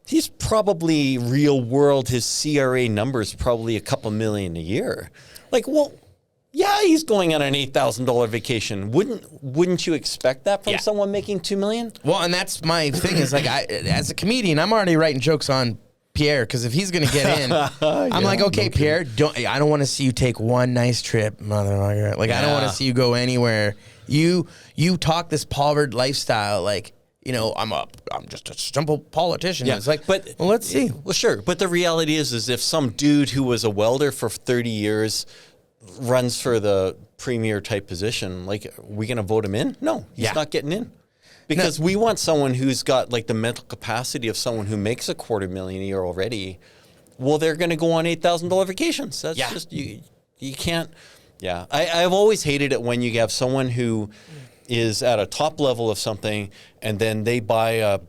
he's probably real world, his CRA numbers probably a couple million a year. Like, well, yeah, he's going on an $8,000 vacation. Wouldn't you expect that from someone making $2 million? Well, and that's my thing is like, as a comedian, I'm already writing jokes on Pierre because if he's gonna get in, I'm like, okay, Pierre, I don't want to see you take one nice trip, motherfucker. Like, I don't want to see you go anywhere. You talk this poverty lifestyle, like, I'm just a simple politician. Yeah, it's like, well, let's see. Well, sure, but the reality is if some dude who was a welder for 30 years runs for the premier type position, like, are we going to vote him in? No, he's not getting in. Because we want someone who's got like the mental capacity of someone who makes $250,000 a year already. Well, they're going to go on $8,000 vacations. That's just, you can't. Yeah. I've always hated it when you have someone who is at a top level of something and then they buy a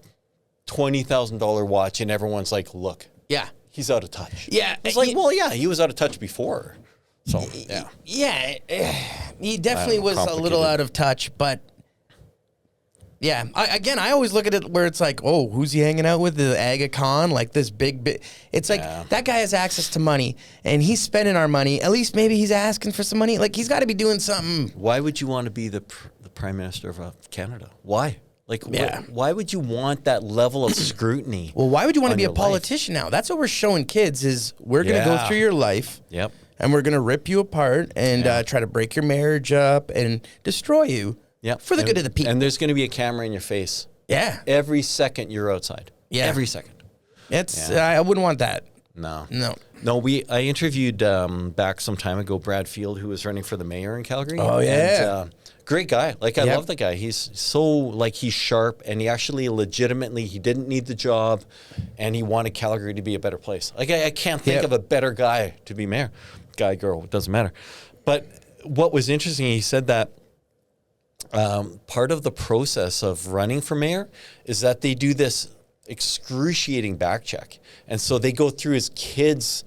$20,000 watch and everyone's like, look, he's out of touch. Yeah. It's like, well, yeah, he was out of touch before. So, yeah. Yeah. He definitely was a little out of touch, but Yeah. I always look at it where it's like, oh, who's he hanging out with? The Aga Khan? Like this big. It's like that guy has access to money and he's spending our money. At least maybe he's asking for some money. Like he's got to be doing something. Why would you want to be the Prime Minister of Canada? Why? Like, why would you want that level of scrutiny? Well, why would you want to be a politician now? That's what we're showing kids is we're going to go through your life. Yep. And we're going to rip you apart and try to break your marriage up and destroy you. Yeah, for the good of the people. And there's going to be a camera in your face. Yeah. Every second you're outside. Yeah. Every second. I wouldn't want that. No. I interviewed back some time ago Brad Field, who was running for the mayor in Calgary. Oh yeah. And, great guy. Like I love the guy. He's so like he's sharp, and he actually legitimately he didn't need the job, and he wanted Calgary to be a better place. Like I can't think of a better guy to be mayor. Guy, girl, it doesn't matter. But what was interesting, he said that. Part of the process of running for mayor is that they do this excruciating back check. And so they go through his kids'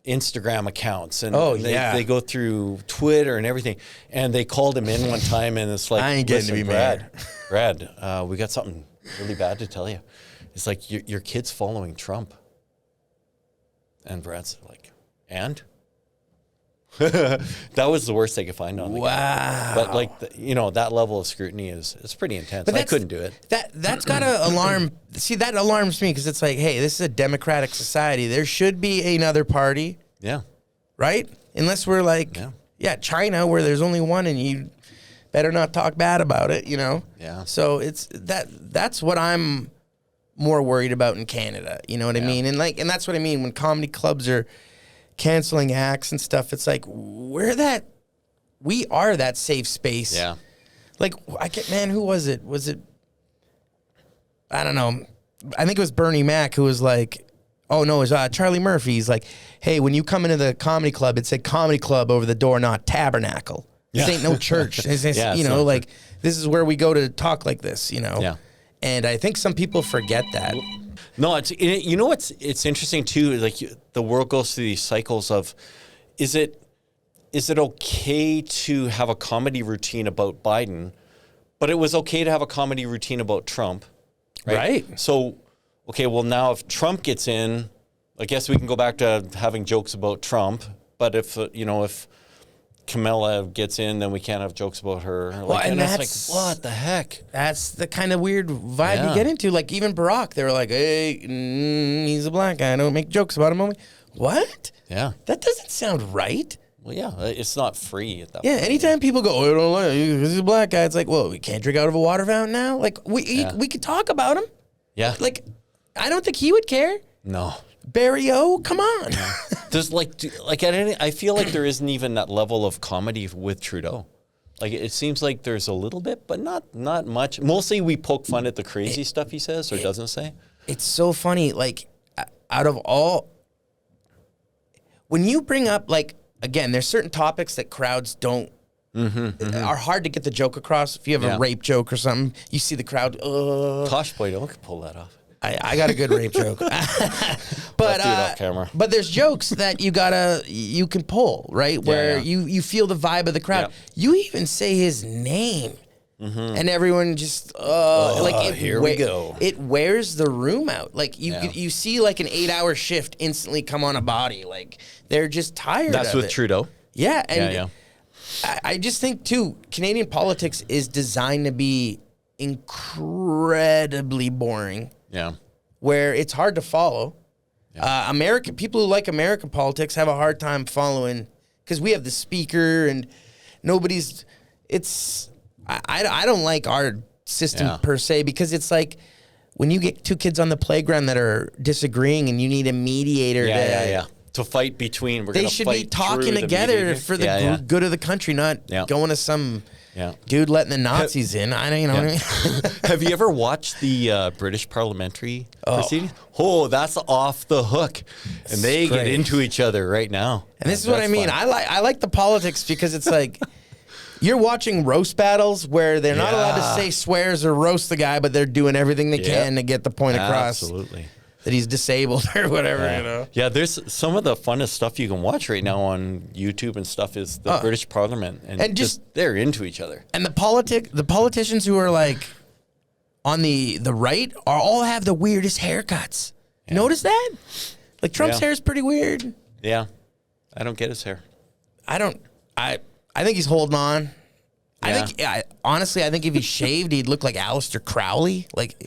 Instagram accounts and they go through Twitter and everything. And they called him in one time and it's like, I ain't getting to be Brad, we got something really bad to tell you. It's like your kid's following Trump. And Brad's like, and? That was the worst they could find on the guy. But like that level of scrutiny is pretty intense. But I couldn't do it. That's gotta alarm. See, that alarms me because it's like, hey, this is a democratic society. There should be another party. Yeah. Right. Unless we're like, China, where there's only one, and you better not talk bad about it. Yeah. So it's that's what I'm more worried about in Canada. You know what I mean? And that's what I mean when comedy clubs are canceling acts and stuff. It's like we are that safe space. Yeah. Like who was it? I don't know. I think it was Bernie Mac who was like, oh no, it was Charlie Murphy. He's like, hey, when you come into the comedy club, it said comedy club over the door, not tabernacle. This ain't no church. This is where we go to talk like this, Yeah. And I think some people forget that. No, it's interesting too. Like the world goes through these cycles of, is it okay to have a comedy routine about Biden, but it was okay to have a comedy routine about Trump, right? So, okay, well now if Trump gets in, I guess we can go back to having jokes about Trump. But if Camilla gets in, then we can't have jokes about her. And it's like, what the heck? That's the kind of weird vibe you get into. Like even Barack, they were like, hey, he's a black guy. I don't make jokes about him. I'm like, what? Yeah. That doesn't sound right. Well, yeah, it's not free at that point. Yeah, anytime people go, oh, I don't like him, he's a black guy, it's like, well, we can't drink out of a water fountain now? Like, we could talk about him. Yeah. Like, I don't think he would care. No. Barry O, come on. There's I feel like there isn't even that level of comedy with Trudeau. Like it seems like there's a little bit, but not much. Mostly we poke fun at the crazy stuff he says or doesn't say. It's so funny. Like out of all, when you bring up again, there's certain topics that crowds don't are hard to get the joke across. If you have a rape joke or something, you see the crowd. Tosh boy, don't pull that off. I got a good rape joke. But do it off camera. But there's jokes that you can pull, right? Where you feel the vibe of the crowd. Yeah. You even say his name. And everyone just here we go. It wears the room out. Like you see like an 8-hour shift instantly come on a body. Like they're just tired. That's with Trudeau. Yeah, and I just think too, Canadian politics is designed to be incredibly boring. Yeah. Where it's hard to follow. Yeah. People who like American politics have a hard time following because we have the speaker and nobody's. I don't like our system per se because it's like when you get two kids on the playground that are disagreeing and you need a mediator. To fight between. They should be talking together for the good of the country, not going to some. Yeah, dude, letting the Nazis in. What I mean? Have you ever watched the British parliamentary proceedings? Oh, that's off the hook, and they get into each other right now. And this is what I mean. Fun. I like the politics because it's like you're watching roast battles where they're not allowed to say swears or roast the guy, but they're doing everything they can to get the point across. Absolutely. That he's disabled or whatever, Yeah, there's some of the funnest stuff you can watch right now on YouTube and stuff is the British Parliament. And just they're into each other. And the politicians who are like, on the right are all have the weirdest haircuts. Yeah. Notice that? Like Trump's hair is pretty weird. Yeah. I don't get his hair. I think he's holding on. Yeah. Honestly, I think if he shaved, he'd look like Aleister Crowley. Like,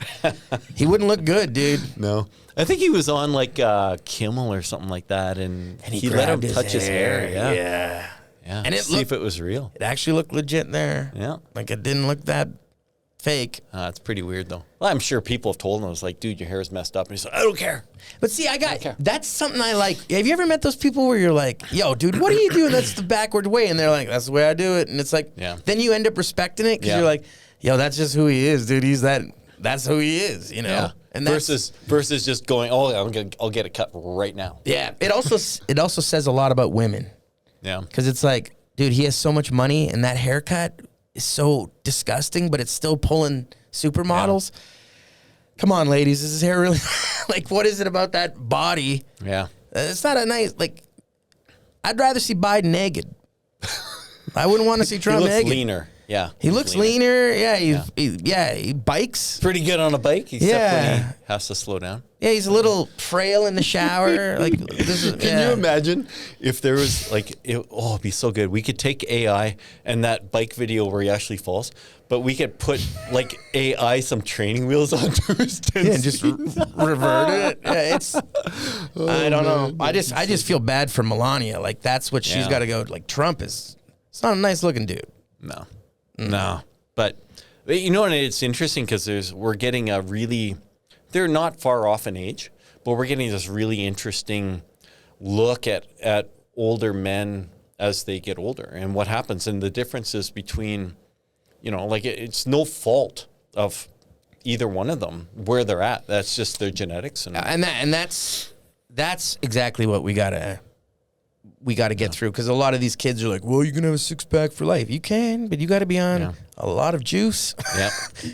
he wouldn't look good, dude. No. I think he was on like Kimmel or something like that, and he let him touch his hair. Yeah. And see if it was real. It actually looked legit there. Yeah. Like, it didn't look that fake. It's pretty weird, though. Well, I'm sure people have told him, it's like, dude, your hair is messed up. And he's like, I don't care. But see, that's something I like. Have you ever met those people where you're like, yo, dude, what are you doing? That's the backward way. And they're like, that's the way I do it. And it's like, then you end up respecting it because you're like, yo, that's just who he is, dude. That's who he is, you know? Yeah. And versus just going, I'll get it cut right now. Yeah. It also says a lot about women. Yeah. Because it's like, dude, he has so much money and that haircut is so disgusting, but it's still pulling supermodels. Yeah. Come on, ladies. Is his hair really like, what is it about that body? Yeah. It's not a nice, like, I'd rather see Biden naked. I wouldn't want to see Trump naked. He looks leaner. Yeah. He looks leaner. Yeah. He bikes. Pretty good on a bike, except when he has to slow down. Yeah, he's a little frail in the shower. Like, this is. Can you imagine if there was like, it'd be so good. We could take AI and that bike video where he actually falls, but we could put like AI some training wheels onto his 10 and just revert it. Yeah, it's. I don't know. I just feel bad for Melania. Like, that's what she's got to go. Like, Trump is. It's not a nice looking dude. No. But you know, and it's interesting because we're getting a really. They're not far off in age, but we're getting this really interesting look at older men as they get older and what happens and the differences between, you know, like it's no fault of either one of them where they're at. That's just their genetics. And that's exactly what we gotta get through, because a lot of these kids are like, well, you can have a six-pack for life. You can, but you got to be on a lot of juice. Yeah.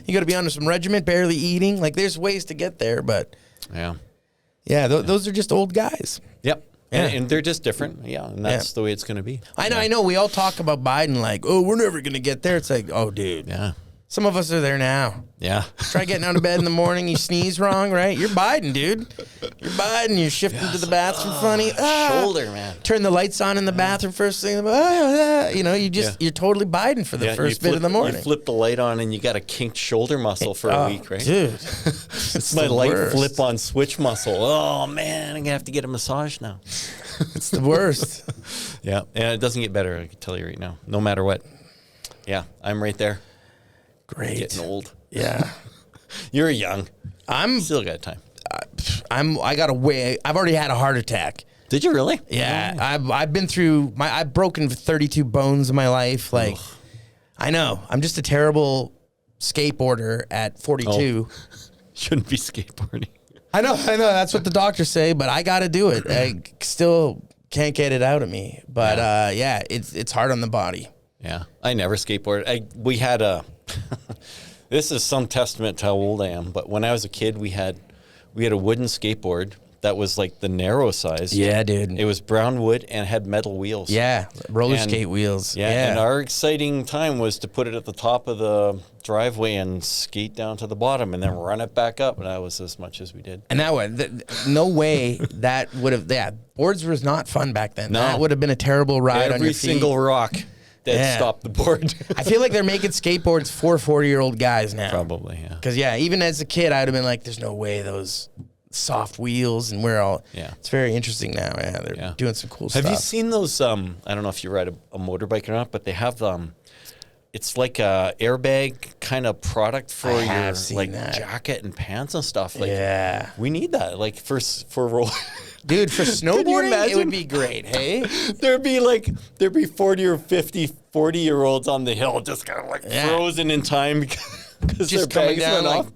You got to be on some regiment, barely eating. Like, there's ways to get there, but those are just old guys. Yep. Yeah. And they're just different. Yeah, and that's the way it's going to be. I know. We all talk about Biden like, oh, we're never going to get there. It's like, oh, dude. Yeah. Some of us are there now. Yeah. Try getting out of bed in the morning, you sneeze wrong, right? You're Biden, dude. You're Biden. You're shifting to the bathroom funny. Shoulder, man. Turn the lights on in the bathroom first thing. You know, you're totally Biden for the first bit of the morning. You flip the light on and you got a kinked shoulder muscle for a week, right? Dude. It's my light flip on switch muscle. Oh, man, I'm going to have to get a massage now. It's the worst. Yeah. And it doesn't get better, I can tell you right now, no matter what. Yeah, I'm right there. Great. Getting old. Yeah. You're young. I'm still got time. I've already had a heart attack. Did you really? Yeah. I've been through I've broken 32 bones in my life. Like, I know. I'm just a terrible skateboarder at 42. Shouldn't be skateboarding. I know. That's what the doctors say, but I got to do it. I still can't get it out of me. But it's hard on the body. Yeah. I never skateboarded. We had a this is some testament to how old I am, but when I was a kid, we had a wooden skateboard that was like the narrow size. Yeah, dude. It was brown wood and had metal wheels. Yeah, roller skate wheels. Yeah, and our exciting time was to put it at the top of the driveway and skate down to the bottom and then run it back up. And that was as much as we did. And that was no way that would have. Yeah, boards was not fun back then. No. That would have been a terrible ride on your feet. Every single rock that stopped the board. I feel like they're making skateboards for 40-year-old guys now. Probably, yeah. Because even as a kid, I'd have been like, "There's no way those soft wheels," and we're all. Yeah. It's very interesting now. Yeah, they're doing some cool stuff. Have you seen those? I don't know if you ride a motorbike or not, but they have it's like a airbag kind of product for your jacket and pants and stuff. Like, we need that. Like for roll. Dude, for snowboarding, it would be great. Hey, there'd be 40 or 50 40-year-olds on the hill just kind of like frozen in time because their bags went off.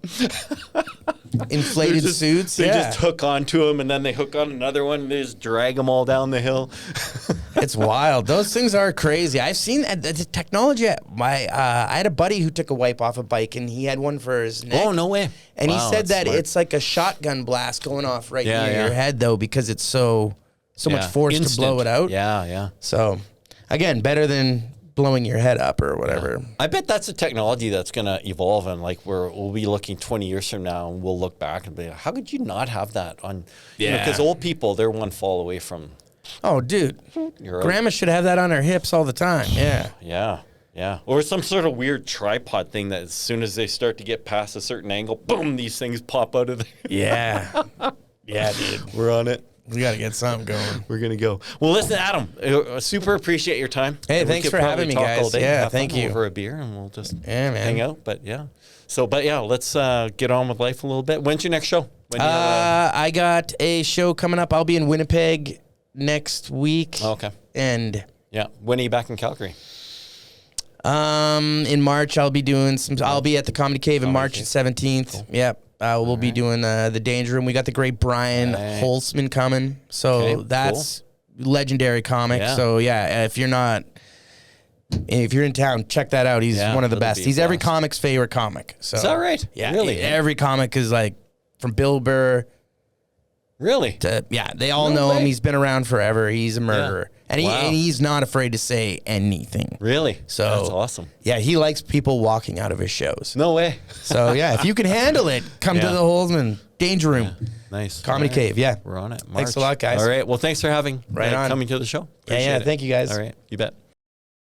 Inflated suits. They just hook onto them and then they hook on another one and they just drag them all down the hill. It's wild. Those things are crazy. I've seen the technology. I had a buddy who took a wipe off a bike and he had one for his neck. Oh, no way. And he said that it's like a shotgun blast going off right near your head, though, because it's so much force to blow it out. Yeah. So, again, better than blowing your head up or whatever. I bet that's a technology that's going to evolve, and like we'll be looking 20 years from now and we'll look back and be like, how could you not have that on? Yeah. Because old people, they're one fall away from. Oh, dude. Grandma should have that on her hips all the time. Yeah. Yeah. Or some sort of weird tripod thing that as soon as they start to get past a certain angle, boom, these things pop out of there. Yeah. Yeah, dude. We're on it. We got to get something going. We're going to go. Well, listen, Adam, super appreciate your time. Hey, thanks for having me, guys. Yeah, thank you. Over a beer, and we'll just man. hang out. But yeah. Let's get on with life a little bit. When's your next show? I got a show coming up. I'll be in Winnipeg next week. Okay. And yeah, when are you back in Calgary? In March, I'll be doing some. I'll be at the Comedy Cave in March 17th. Cool. Yep. We'll be doing the Danger Room. We got the great Brian Holtzman coming. So that's legendary comic. Yeah. So yeah, if you're in town, check that out. He's one of the best. He's every comic's favorite comic. So is that right? Yeah. Really? Every comic is like from Bill Burr. Really? They all know him. He's been around forever. He's a murderer. And he's not afraid to say anything. Really? So that's awesome. Yeah, he likes people walking out of his shows. No way. So yeah, if you can handle it, come to the Holtzman Danger Room. Yeah. Nice. Comedy Cave, yeah. We're on it. March. Thanks a lot, guys. All right. Well, thanks for coming to the show. Yeah, thank you, guys. All right. You bet.